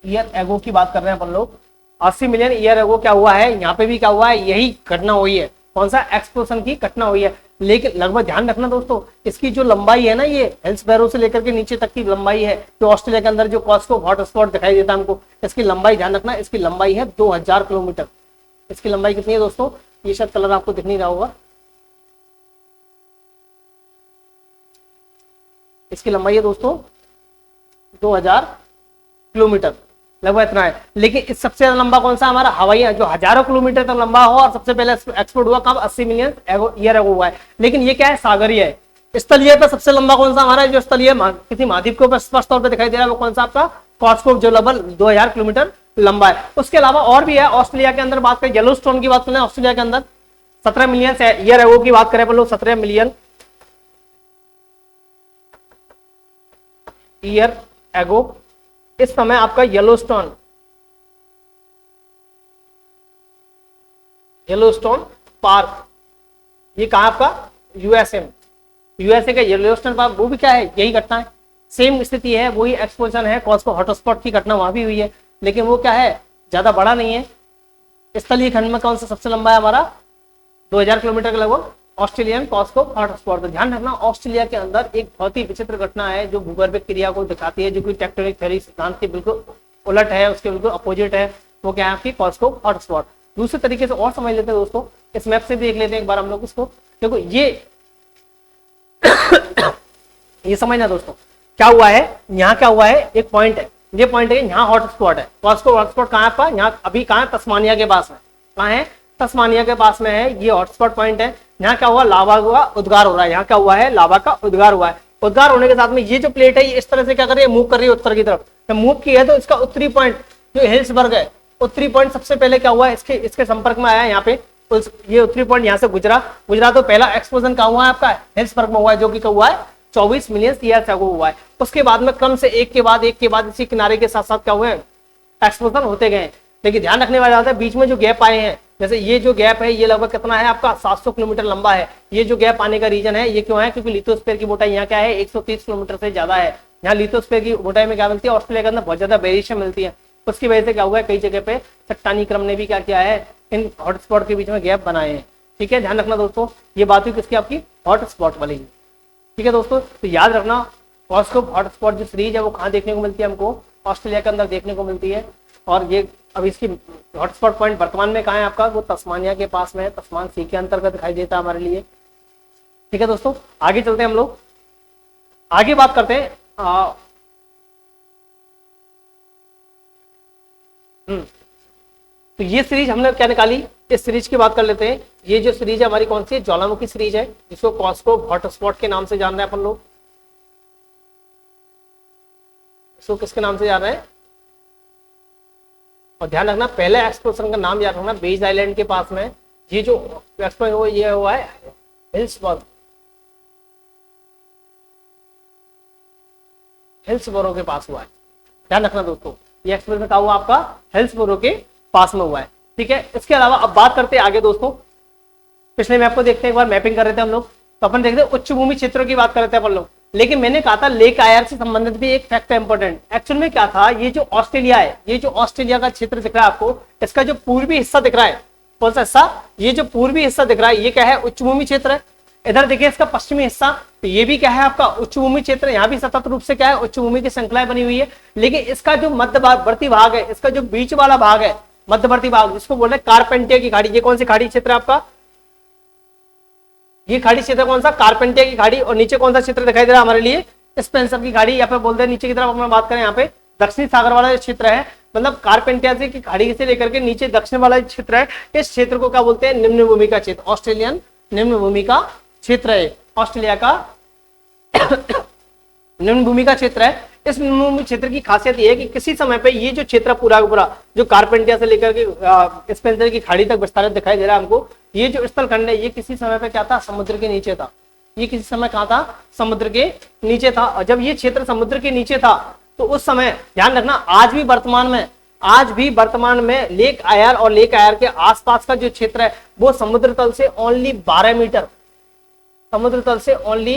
year ago की बात कर रहे हैं अपन लोग। 80 मिलियन ईयर एगो क्या हुआ है, यहाँ पे भी क्या हुआ है, यही घटना हुई है, कौन सा, एक्सप्लोजन की घटना हुई है। लेकिन लगभग ध्यान रखना दोस्तों, इसकी जो लंबाई है ना, ये हेल्स बैरो से लेकर के नीचे तक की लंबाई है, जो ऑस्ट्रेलिया के अंदर जो कॉस्कोप हॉटस्पॉट दिखाई देता है हमको, इसकी लंबाई ध्यान रखना, इसकी लंबाई है 2000 किलोमीटर। इसकी लंबाई कितनी है दोस्तों, ये शायद कलर आपको दिख नहीं रहा होगा, इसकी लंबाई है दोस्तों 2000 किलोमीटर, लगभग इतना है। लेकिन इस सबसे ज्यादा लंबा कौन सा हमारा, हवाई जो हजारों किलोमीटर तक लंबा हो, और सबसे पहले एक्सप्लोड हुआ कब, 80 मिलियन ईयर एगो हुआ है। लेकिन ये क्या है, सागरीय है। स्थलीय पे सबसे लंबा कौन सा हमारा, जो स्थलीय किसी महाद्वीप के ऊपर स्पष्ट तौर पर दिखाई दे रहा है, वो कौन सा आपका, कॉस्कोप, जो लगभग 2000 किलोमीटर लंबा है। उसके अलावा और भी है, ऑस्ट्रेलिया के अंदर बात करें, येलोस्टोन की बात करें, ऑस्ट्रेलिया के अंदर 17 मिलियन ईयर एगो की बात करें अपन लोग, 17 मिलियन ईयर एगो इस समय आपका येलोस्टोन पार्क, ये कहा आपका, यूएसए का येलोस्टोन पार्क, वो भी क्या है, यही घटना है, सेम स्थिति है, वही एक्सप्लोजन है, कॉस्को हॉटस्पॉट की घटना वहां भी हुई है, लेकिन वो क्या है, ज्यादा बड़ा नहीं है। स्थलीय खंड में कौन सा सबसे लंबा है हमारा, 2000 किलोमीटर के लगभग, ऑस्ट्रेलियन कॉस्को हॉटस्पॉट। ध्यान रखना ऑस्ट्रेलिया के अंदर एक बहुत ही विचित्र घटना है जो भूगर्भिक क्रिया को दिखाती है, जो कि टेक्टोनिक थ्योरी सिद्धांत के बिल्कुल उलट है, उसके बिल्कुल अपोजिट है। वो क्या है आपकी, कॉस्को हॉटस्पॉट। दूसरे तरीके से और समझ लेते हैं दोस्तों, इस मैप से देख लेते हैं एक बार हम लोग इसको। देखो ये ये समझना दोस्तों, क्या हुआ है, यहाँ क्या हुआ है, एक पॉइंट है, ये पॉइंट है, यहाँ हॉटस्पॉट है। कॉस्को हॉटस्पॉट कहाँ है आपका, यहाँ अभी कहाँ है, तस्मानिया के पास में, कहाँ है, तस्मानिया के पास में है, ये हॉटस्पॉट पॉइंट है। यहाँ क्या हुआ, लावा का उद्गार हो रहा है, यहाँ क्या हुआ है, लावा का उद्गार हुआ है। उद्गार होने के साथ में ये जो प्लेट है ये इस तरह से क्या कर रही है, मूव कर रही है उत्तर की तरफ। जब मूव की है तो इसका उत्तरी पॉइंट जो हिल्सबर्ग है, उत्तरी पॉइंट सबसे पहले क्या हुआ, इसके संपर्क में आया यहाँ पे, ये उत्तरी पॉइंट यहाँ से गुजरा तो पहला एक्सप्लोजन कहाँ हुआ है आपका, हिल्सबर्ग में हुआ है, जो कि हुआ है 24 मिलियन ईयर एगो हुआ है। उसके बाद में क्रम से एक के बाद इसी किनारे के साथ साथ क्या हुए, एक्सप्लोजन होते गए। लेकिन ध्यान रखने वाला बात है, बीच में जो गैप आए हैं, जैसे ये जो गैप है ये लगभग कितना है आपका, 700 किलोमीटर लंबा है। ये जो गैप आने का रीजन है, ये क्यों है, क्योंकि लिथोस्फीयर की मोटाई यहाँ क्या है, 130 किलोमीटर से ज्यादा है। यहाँ लिथोस्फीयर की मोटाई में क्या मिलती है, ऑस्ट्रेलिया के अंदर बहुत ज्यादा वेरिएशन मिलती है। उसकी वजह से क्या हुआ है, कई जगह पे चट्टानी क्रम ने भी क्या किया है, इन हॉटस्पॉट के बीच में गैप बनाए हैं। ठीक है, ध्यान रखना दोस्तों, ये बात हुई किसकी, आपकी हॉटस्पॉट वाली। ठीक है दोस्तों, तो याद रखना कॉस्कोप हॉटस्पॉट जो सीरीज है वो कहाँ देखने को मिलती है, हमको ऑस्ट्रेलिया के अंदर देखने को मिलती है। और ये अब इसकी हॉटस्पॉट पॉइंट वर्तमान में कहाँ है आपका, वो तस्मानिया के पास में है, तस्मान सी के अंतर्गत दिखाई देता है हमारे लिए। ठीक है दोस्तों, आगे चलते हैं हम लोग, आगे बात करते हैं। तो ये सीरीज हमने क्या निकाली, इस सीरीज की बात कर लेते हैं। ये जो सीरीज है हमारी कौन सी है, ज्वालामुखी सीरीज है, जिसको कॉस्कोप हॉटस्पॉट के नाम से जान रहे हैं अपन लोग। इसको किसके नाम से जान रहे हैं, और ध्यान रखना पहले एक्सप्लोजन का नाम याद रखना, बेज आइलैंड के पास में ये जो एक्सप्लोजन हुआ ये हुआ है हिल्सबोरो के पास हुआ है। ध्यान रखना दोस्तों, ये एक्सप्लोजन कहाँ हुआ आपका, हिल्सबोरो के पास में हुआ है। ठीक है, इसके अलावा अब बात करते हैं आगे दोस्तों, पिछले मैप को देखते हैं एक बार, मैपिंग कर रहे थे हम लोग, तो अपन देखते हैं उच्च भूमि क्षेत्रों की बात कर रहे थे अपन लोग। लेकिन मैंने कहा था लेक आयर से संबंधित भी एक फैक्ट है इंपॉर्टेंट। एक्चुअल में क्या था, ये जो ऑस्ट्रेलिया है, ये जो ऑस्ट्रेलिया का क्षेत्र दिख रहा है आपको, इसका जो पूर्वी हिस्सा दिख रहा है, कौन सा हिस्सा, ये जो पूर्वी हिस्सा दिख रहा है, ये क्या है, उच्चभूमि क्षेत्र है। इधर देखिए इसका पश्चिमी हिस्सा, तो ये भी क्या है आपका उच्चभूमि क्षेत्र। यहाँ भी सतत रूप से क्या है, उच्चभूमि की श्रृंखलाएं बनी हुई है। लेकिन इसका जो मध्यवर्ती भाग है, इसका जो बीच वाला भाग है, मध्यवर्ती भाग, जिसको बोल रहे हैं कारपेंटिया की खाड़ी। ये कौन सी खाड़ी क्षेत्र है आपका, ये खाड़ी क्षेत्र कौन सा, कारपेंटिया की खाड़ी। और नीचे कौन सा क्षेत्र दिखाई दे रहा है हमारे लिए, स्पेंसर की खाड़ी, या फिर बोलते हैं नीचे की तरफ अपन बात करें, यहाँ पे दक्षिणी सागर वाला क्षेत्र है, मतलब कारपेंटिया से की खाड़ी से लेकर के नीचे दक्षिण वाला क्षेत्र है। इस क्षेत्र को क्या बोलते हैं, निम्न भूमि का क्षेत्र, ऑस्ट्रेलियन निम्न भूमि का क्षेत्र है, ऑस्ट्रेलिया का निम्न भूमि का क्षेत्र है। इस निम्न भूमि क्षेत्र की खासियत यह है कि किसी समय पे ये जो क्षेत्र पूरा पूरा जो कारपेंटिया से लेकर के स्पेंसर की खाड़ी तक विस्तारित दिखाई दे रहा है हमको, ये जो स्थल खंड है ये किसी समय पे क्या था, समुद्र के नीचे था। ये किसी समय कहाँ था, समुद्र के नीचे था। और जब ये क्षेत्र समुद्र के नीचे था तो उस समय ध्यान रखना, आज भी वर्तमान में लेक आयर और लेक आयर के आसपास का जो क्षेत्र है वो समुद्र तल से ओनली 12 मीटर, समुद्र तल से ओनली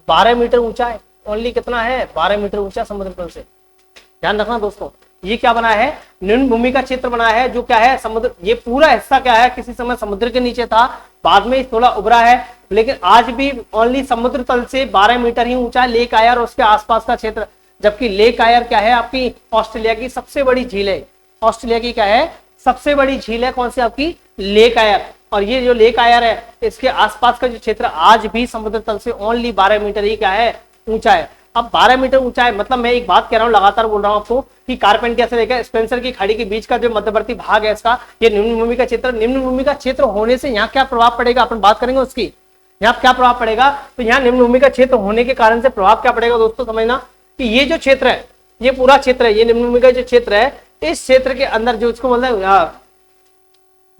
12 मीटर ऊंचा है। ओनली कितना है, 12 मीटर ऊंचा समुद्र तल से। ध्यान रखना दोस्तों, ये क्या बना है, निम्न भूमि का क्षेत्र बना है, जो क्या है, समुद्र। ये पूरा हिस्सा क्या है, किसी समय समुद्र के नीचे था, बाद में थोड़ा उभरा है, लेकिन आज भी ओनली समुद्र तल से 12 मीटर ही ऊंचा है लेक आयर और उसके आसपास का क्षेत्र। जबकि लेक आयर क्या है, आपकी ऑस्ट्रेलिया की सबसे बड़ी झील है। ऑस्ट्रेलिया की क्या है, सबसे बड़ी झील है, कौन सी, आपकी लेक आयर। और ये जो लेक आयर है, इसके आसपास का जो क्षेत्र आज भी समुद्र तल से ओनली 12 मीटर ही क्या है, ऊंचा है। अब 12 मीटर ऊंचा है, मतलब मैं एक बात कह रहा हूं, लगातार बोल रहा हूं आपको कि कारपेंटिया से लेकर स्पेंसर की खाड़ी के बीच का जो मध्यवर्ती भाग है इसका, ये निम्न भूमि का क्षेत्र। निम्न भूमि का क्षेत्र होने से यहाँ क्या प्रभाव पड़ेगा, अपन बात करेंगे उसकी। यहाँ क्या प्रभाव पड़ेगा, तो यहाँ निम्न भूमि का क्षेत्र होने के कारण से प्रभाव क्या पड़ेगा दोस्तों, समझना कि ये जो क्षेत्र है, ये पूरा क्षेत्र है, ये निम्न भूमि का जो क्षेत्र है, इस क्षेत्र के अंदर जो इसको बोलते हैं,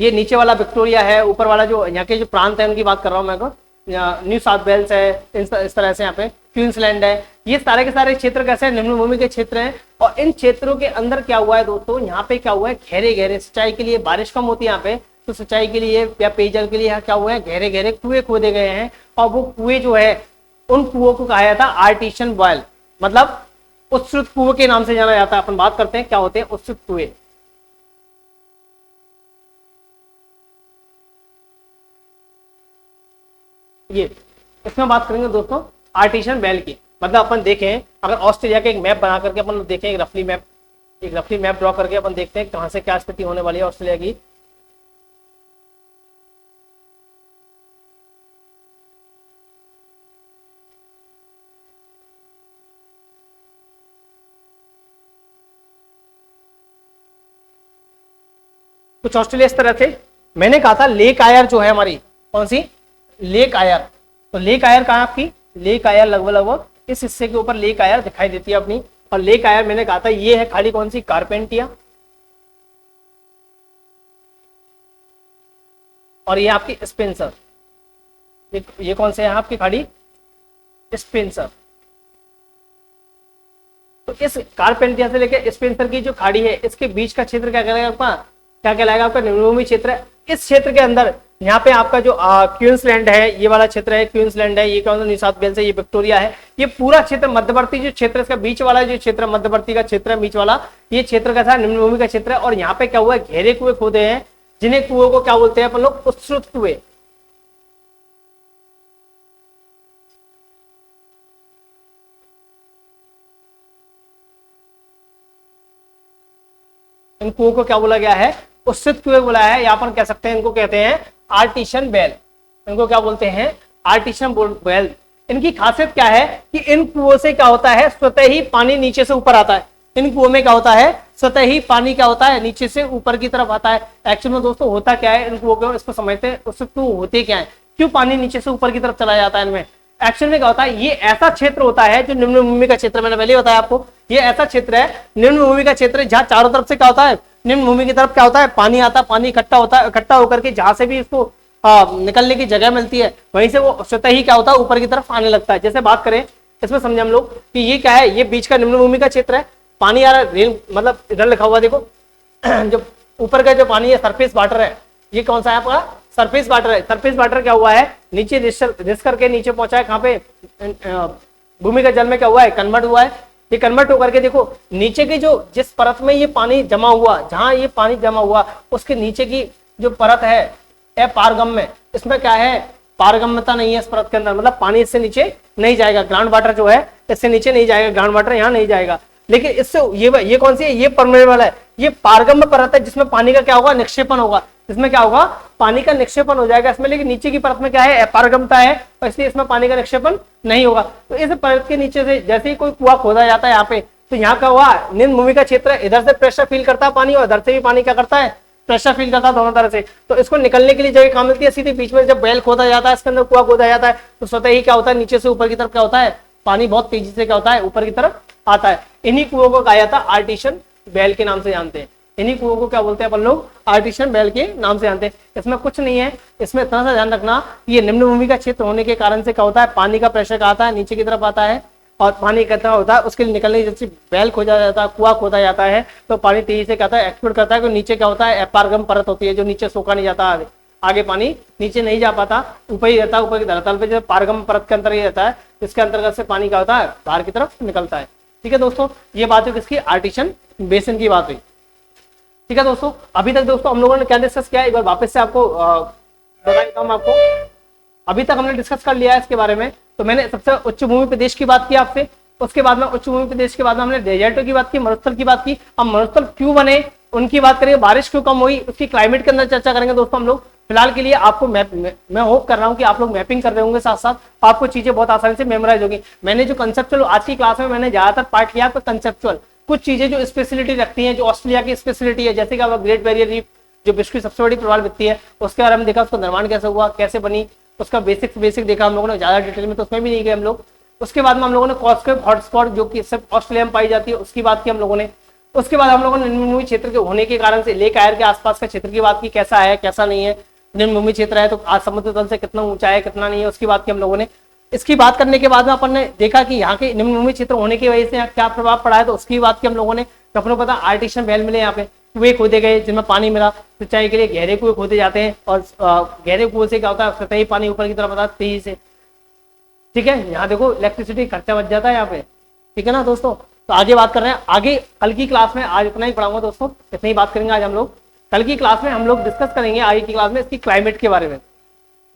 ये नीचे वाला विक्टोरिया है, ऊपर वाला जो यहाँ के जो प्रांत है उनकी बात कर रहा हूँ मैं को, न्यू साउथ वेल्स है, इस तरह से यहाँ पे क्वींसलैंड है, ये सारे के सारे क्षेत्र कैसे निम्न भूमि के क्षेत्र हैं। और इन क्षेत्रों के अंदर क्या हुआ है दोस्तों, यहाँ पे क्या हुआ है, गहरे गहरे, सिंचाई के लिए बारिश कम होती है यहाँ पे, तो सिंचाई के लिए या पेयजल के लिए यहाँ क्या हुआ है, गहरे गहरे कुएं खोदे गए हैं। और वो कुएं जो है, उन कुओं को कहा जाता है आर्टिशियन वेल, मतलब उत्सुत कुएं के नाम से जाना जाता है। अपन बात करते हैं क्या होते हैं उत्सुत कुएं। ये इसमें बात करेंगे दोस्तों आर्टिशियन वेल की। मतलब अपन देखें, अगर ऑस्ट्रेलिया का एक मैप बना करके अपन देखें, एक रफली मैप ड्रॉ करके अपन देखते हैं कहां से क्या स्थिति होने वाली है ऑस्ट्रेलिया की। कुछ ऑस्ट्रेलिया इस तरह से, मैंने कहा था लेक आयर जो है हमारी, कौन सी, लेक आयर। तो लेक आयर कहाँ आपकी, लेक आयर लगभग इस हिस्से के ऊपर लेक आयर दिखाई देती है अपनी। और लेक आयर मैंने कहा था ये है खाड़ी कौन सी, कारपेंटिया। और ये आपकी स्पेंसर, ये कौन से है आपकी खाड़ी, स्पेंसर। तो इस कारपेंटिया से लेकर स्पेंसर की जो खाड़ी है, इसके बीच का क्षेत्र क्या कहलाएगा आपका, क्या कहलाएगा आपका, निम्न भूमि क्षेत्र है। इस क्षेत्र के अंदर यहाँ पे आपका जो क्वींसलैंड है, ये वाला क्षेत्र है क्वींसलैंड है, ये कौन सा, न्यू साउथ वेल्स है, ये विक्टोरिया है। ये पूरा क्षेत्र मध्यवर्ती जो क्षेत्र, इसका बीच वाला जो क्षेत्र, मध्यवर्ती का क्षेत्र है, बीच वाला, ये क्षेत्र का था निम्न भूमि का क्षेत्र है। और यहाँ पे क्या हुआ है, गहरे कुएं खोदे हैं, जिन्हें कुओं को क्या बोलते हैं अपन लोग, उत्सुत कुएं। इन कुओं को क्या बोला गया है, उत्सुत कुएं बोला है, या अपन कह सकते हैं इनको कहते हैं आर्टिशियन वेल। इनको क्या बोलते हैं, आर्टिशियन वेल। इनकी खासियत क्या है कि इन कुओं से क्या होता है, स्वतः ही पानी नीचे से ऊपर आता है। इन कुओं में क्या होता है, स्वतः ही पानी क्या होता है, नीचे से ऊपर की तरफ आता है। एक्चुअल में दोस्तों होता क्या है, इन कुओं को इसको समझते हैं, उससे कुएं होते क्या है, क्यों पानी नीचे से ऊपर की तरफ चला जाता है इनमें। एक्चुअल में क्या होता है, ये ऐसा क्षेत्र होता है जो निम्न भूमि का क्षेत्र, मैंने पहले बताया आपको, ये ऐसा क्षेत्र है निम्न भूमि का क्षेत्र, जहाँ चारों तरफ से क्या होता है, निम्न भूमि की तरफ क्या होता है, पानी आता है, पानी इकट्ठा होता है, इकट्ठा होकर के जहां से भी इसको निकलने की जगह मिलती है, वहीं से वो स्वतः ही क्या होता है, ऊपर की तरफ आने लगता है। जैसे बात करें इसमें समझे हम लोग कि ये क्या है, ये बीच का निम्न भूमि का क्षेत्र है, पानी आ रहा है, रेल, मतलब इधर लिखा हुआ देखो, जो ऊपर का जो पानी है सरफेस वाटर है, ये कौन सा है आपका, सरफेस वाटर है। सरफेस वाटर क्या हुआ है, नीचे रिस करके नीचे पहुंचा है, कहाँ पे, भूमिगत जल में क्या हुआ है, कन्वर्ट हुआ है। ये कन्वर्ट होकर के देखो नीचे की जो जिस परत में ये पानी जमा हुआ, जहां ये पानी जमा हुआ उसके नीचे की जो परत है अपारगम्य, इसमें क्या है, पारगम्यता नहीं है इस परत के अंदर, मतलब पानी इससे नीचे नहीं जाएगा, ग्राउंड वाटर जो है इससे नीचे नहीं जाएगा, ग्राउंड वाटर यहाँ नहीं जाएगा। लेकिन इससे ये कौन सी है, ये परमेबल है, ये पारगम्य परत है जिसमें पानी का क्या होगा, निक्षेपण होगा, इसमें क्या होगा, पानी का निक्षेपण हो जाएगा इसमें। लेकिन नीचे की परत में क्या है, अपारगम्यता है और इसलिए इसमें पानी का निक्षेपण नहीं होगा। तो इस परत के नीचे से जैसे ही कोई कुआं खोदा जाता है यहाँ पे, तो यहाँ का हुआ निम्न भूमि का क्षेत्र, इधर से प्रेशर फील करता है पानी और इधर से भी पानी क्या करता है, प्रेशर फील करता है दोनों तरह से। तो इसको निकलने के लिए जगह कहाँ मिलती है, सीधे बीच में जब बैल खोदा जाता है, इसके अंदर कुआं खोदा जाता है, तो स्वतः ही क्या होता है, नीचे से ऊपर की तरफ क्या होता है, पानी बहुत तेजी से क्या होता है, ऊपर की तरफ आता है। इन्हीं कुओं को कहा जाता है आर्टिशियन वेल के नाम से जानते हैं। इन्हीं कुओं को क्या बोलते हैं अपन लोग, आर्टिशियन वेल के नाम से जानते हैं। इसमें कुछ नहीं है, इसमें इतना सा ध्यान रखना, ये निम्न भूमि का क्षेत्र होने के कारण से क्या होता है, पानी का प्रेशर का आता है, नीचे की तरफ आता है और पानी इकट्ठा होता है, उसके लिए निकलने जैसे बैल खोदा जाता है, कुआं खोदा जाता है, तो पानी तेजी से क्या होता है, एक्सपोर्ट करता है। क्योंकि नीचे क्या होता है, अपारगम परत होती है जो नीचे सोखा नहीं जाता, आगे पानी नीचे नहीं जा पाता, ऊपर ही रहता है, ऊपर की धरातल पे जो पारगम परत के अंतर ही रहता है, इसके अंतर्गत से पानी क्या होता है, बाहर की तरफ निकलता है। ठीक है दोस्तों, ये बात हुई किसकी, आर्टिशियन बेसिन की बात हुई। ठीक है दोस्तों, अभी तक दोस्तों हम लोगों ने क्या डिस्कस किया, एक बार वापस से आपको बता देता हूं आपको। अभी तक हमने डिस्कस कर लिया है इसके बारे में। तो मैंने सबसे उच्च भूमि प्रदेश की बात की आपसे, उसके बाद में उच्च भूमि प्रदेश के बाद में हमने डेजर्टों की बात की, मरुस्थल की बात की। अब मरुस्थल क्यों बने उनकी बात करेंगे, बारिश क्यों कम हुई उसकी क्लाइमेट के अंदर चर्चा करेंगे दोस्तों हम लोग। फिलहाल के लिए आपको मैं होप कर रहा हूं कि आप लोग मैपिंग कर रहे होंगे, साथ साथ आपको चीजें बहुत आसानी से मेमोराइज होगी। मैंने जो कंसेप्चुअल आज की क्लास में मैंने ज्यादातर पार्ट लिया आपका कंसेप्चुअल, कुछ चीजें जो स्पेशलिटी रखती हैं, जो ऑस्ट्रेलिया की स्पेशलिटी है, जैसे कि आपका ग्रेट बैरियर रीफ जो विश्व की सबसे बड़ी प्रवाल भित्ति है, उसके बारे में देखा, उसका निर्माण कैसे हुआ, कैसे बनी, उसका बेसिक देखा हम लोगों ने, ज्यादा डिटेल में तो उसमें भी नहीं गए हम लोग। उसके बाद में हम लोगों ने कॉस्केप हॉटस्पॉट जो कि सिर्फ ऑस्ट्रेलिया में पाई जाती है उसकी बात की हम लोगों ने। उसके बाद हम लोगों ने निम्नभूमि क्षेत्र के होने के कारण से लेक आयर के आसपास का क्षेत्र की बात की, कैसा है कैसा नहीं है, निम्नभूमि क्षेत्र है तो आज समुद्र तल से कितना ऊंचा है कितना नहीं है उसकी बात की हम लोगों ने। इसकी बात करने के बाद में अपन ने देखा कि यहाँ के निम्नभूमि क्षेत्र होने की वजह से यहाँ क्या प्रभाव पड़ा है, तो उसकी बात की हम लोगों ने। तो अपने को पता आर्टिशियन वेल मिले, यहाँ पे कुएं खोदे गए जिनमें पानी मिला, सिंचाई के लिए गहरे कुएं खोदे जाते हैं और गहरे कुएं से क्या होता है, सतही पानी ऊपर की तरफ आता है तेजी से। ठीक है, यहाँ देखो इलेक्ट्रिसिटी खर्चा बच जाता है यहाँ पे। ठीक है ना दोस्तों, तो आगे बात कर रहे हैं, आगे कल की क्लास में आज इतना ही पढ़ाऊंगा दोस्तों, इतनी ही बात करेंगे आज हम लोग। कल की क्लास में हम लोग डिस्कस करेंगे आगे की क्लास में इसकी क्लाइमेट के बारे में,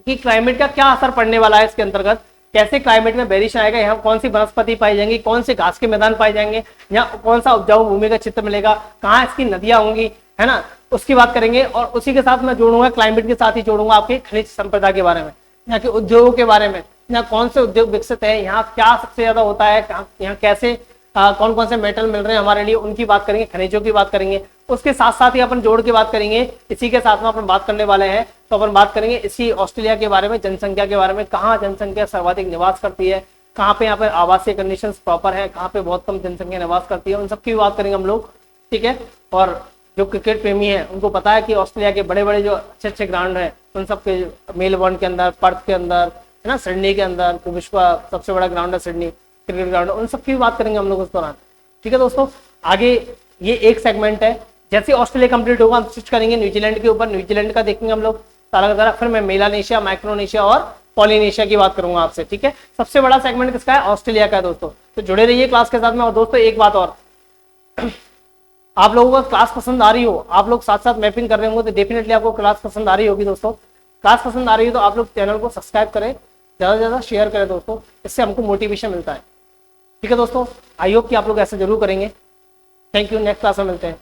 कि क्लाइमेट का क्या असर पड़ने वाला है इसके अंतर्गत, कैसे क्लाइमेट में वेरिएशन आएगा, यहाँ कौन सी वनस्पति पाई जाएंगी, कौन से घास के मैदान पाए जाएंगे, यहाँ कौन सा उपजाऊ भूमि का चित्र मिलेगा, कहाँ इसकी नदियां होंगी, है ना, उसकी बात करेंगे। और उसी के साथ मैं जोड़ूंगा, क्लाइमेट के साथ ही जोड़ूंगा आपके खनिज संपदा के बारे में, यहाँ के उद्योगों के बारे में, यहाँ कौन से उद्योग विकसित है, यहाँ क्या सबसे ज्यादा होता है, यहाँ कैसे कौन कौन से मेटल मिल रहे हैं हमारे लिए, उनकी बात करेंगे, खनिजों की बात करेंगे। उसके साथ साथ ही अपन जोड़ के बात करेंगे, इसी के साथ में अपन बात करने वाले हैं। तो अपन बात करेंगे इसी ऑस्ट्रेलिया के बारे में, जनसंख्या के बारे में, कहाँ जनसंख्या सर्वाधिक निवास करती है, कहाँ पे यहाँ पे आवासीय कंडीशंस प्रॉपर है, कहाँ पे बहुत कम जनसंख्या निवास करती है, उन सबकी बात करेंगे हम लोग। ठीक है, और जो क्रिकेट प्रेमी है उनको पता है कि ऑस्ट्रेलिया के बड़े बड़े जो अच्छे अच्छे ग्राउंड है, उन सबके मेलबर्न के अंदर, पर्थ के अंदर, है ना, सिडनी के अंदर, तो विश्व का सबसे बड़ा ग्राउंड है सिडनी क्रिकेट ग्राउंड, उन सब की बात करेंगे हम लोग उस दौरान। ठीक है दोस्तों, आगे ये एक सेगमेंट है, जैसे ऑस्ट्रेलिया कंप्लीट होगा हम स्विच करेंगे न्यूजीलैंड के ऊपर, न्यूजीलैंड का देखेंगे हम लोग सारा का सारा, फिर मैं मेलानेशिया, माइक्रोनेशिया और पॉलिनेशिया की बात करूंगा आपसे। ठीक है, सबसे बड़ा सेगमेंट किसका है, ऑस्ट्रेलिया का है दोस्तों। तो जुड़े रहिए क्लास के साथ में। और दोस्तों एक बात और, आप लोगों को क्लास पसंद आ रही हो, आप लोग साथ साथ मैपिंग कर रहे होंगे, तो डेफिनेटली आपको क्लास पसंद आ रही होगी दोस्तों। क्लास पसंद आ रही है तो आप लोग चैनल को सब्सक्राइब करें, ज्यादा से ज्यादा शेयर करें दोस्तों, इससे हमको मोटिवेशन मिलता है। ठीक है दोस्तों, आई होप कि आप लोग ऐसा जरूर करेंगे। थैंक यू, नेक्स्ट क्लास में मिलते हैं।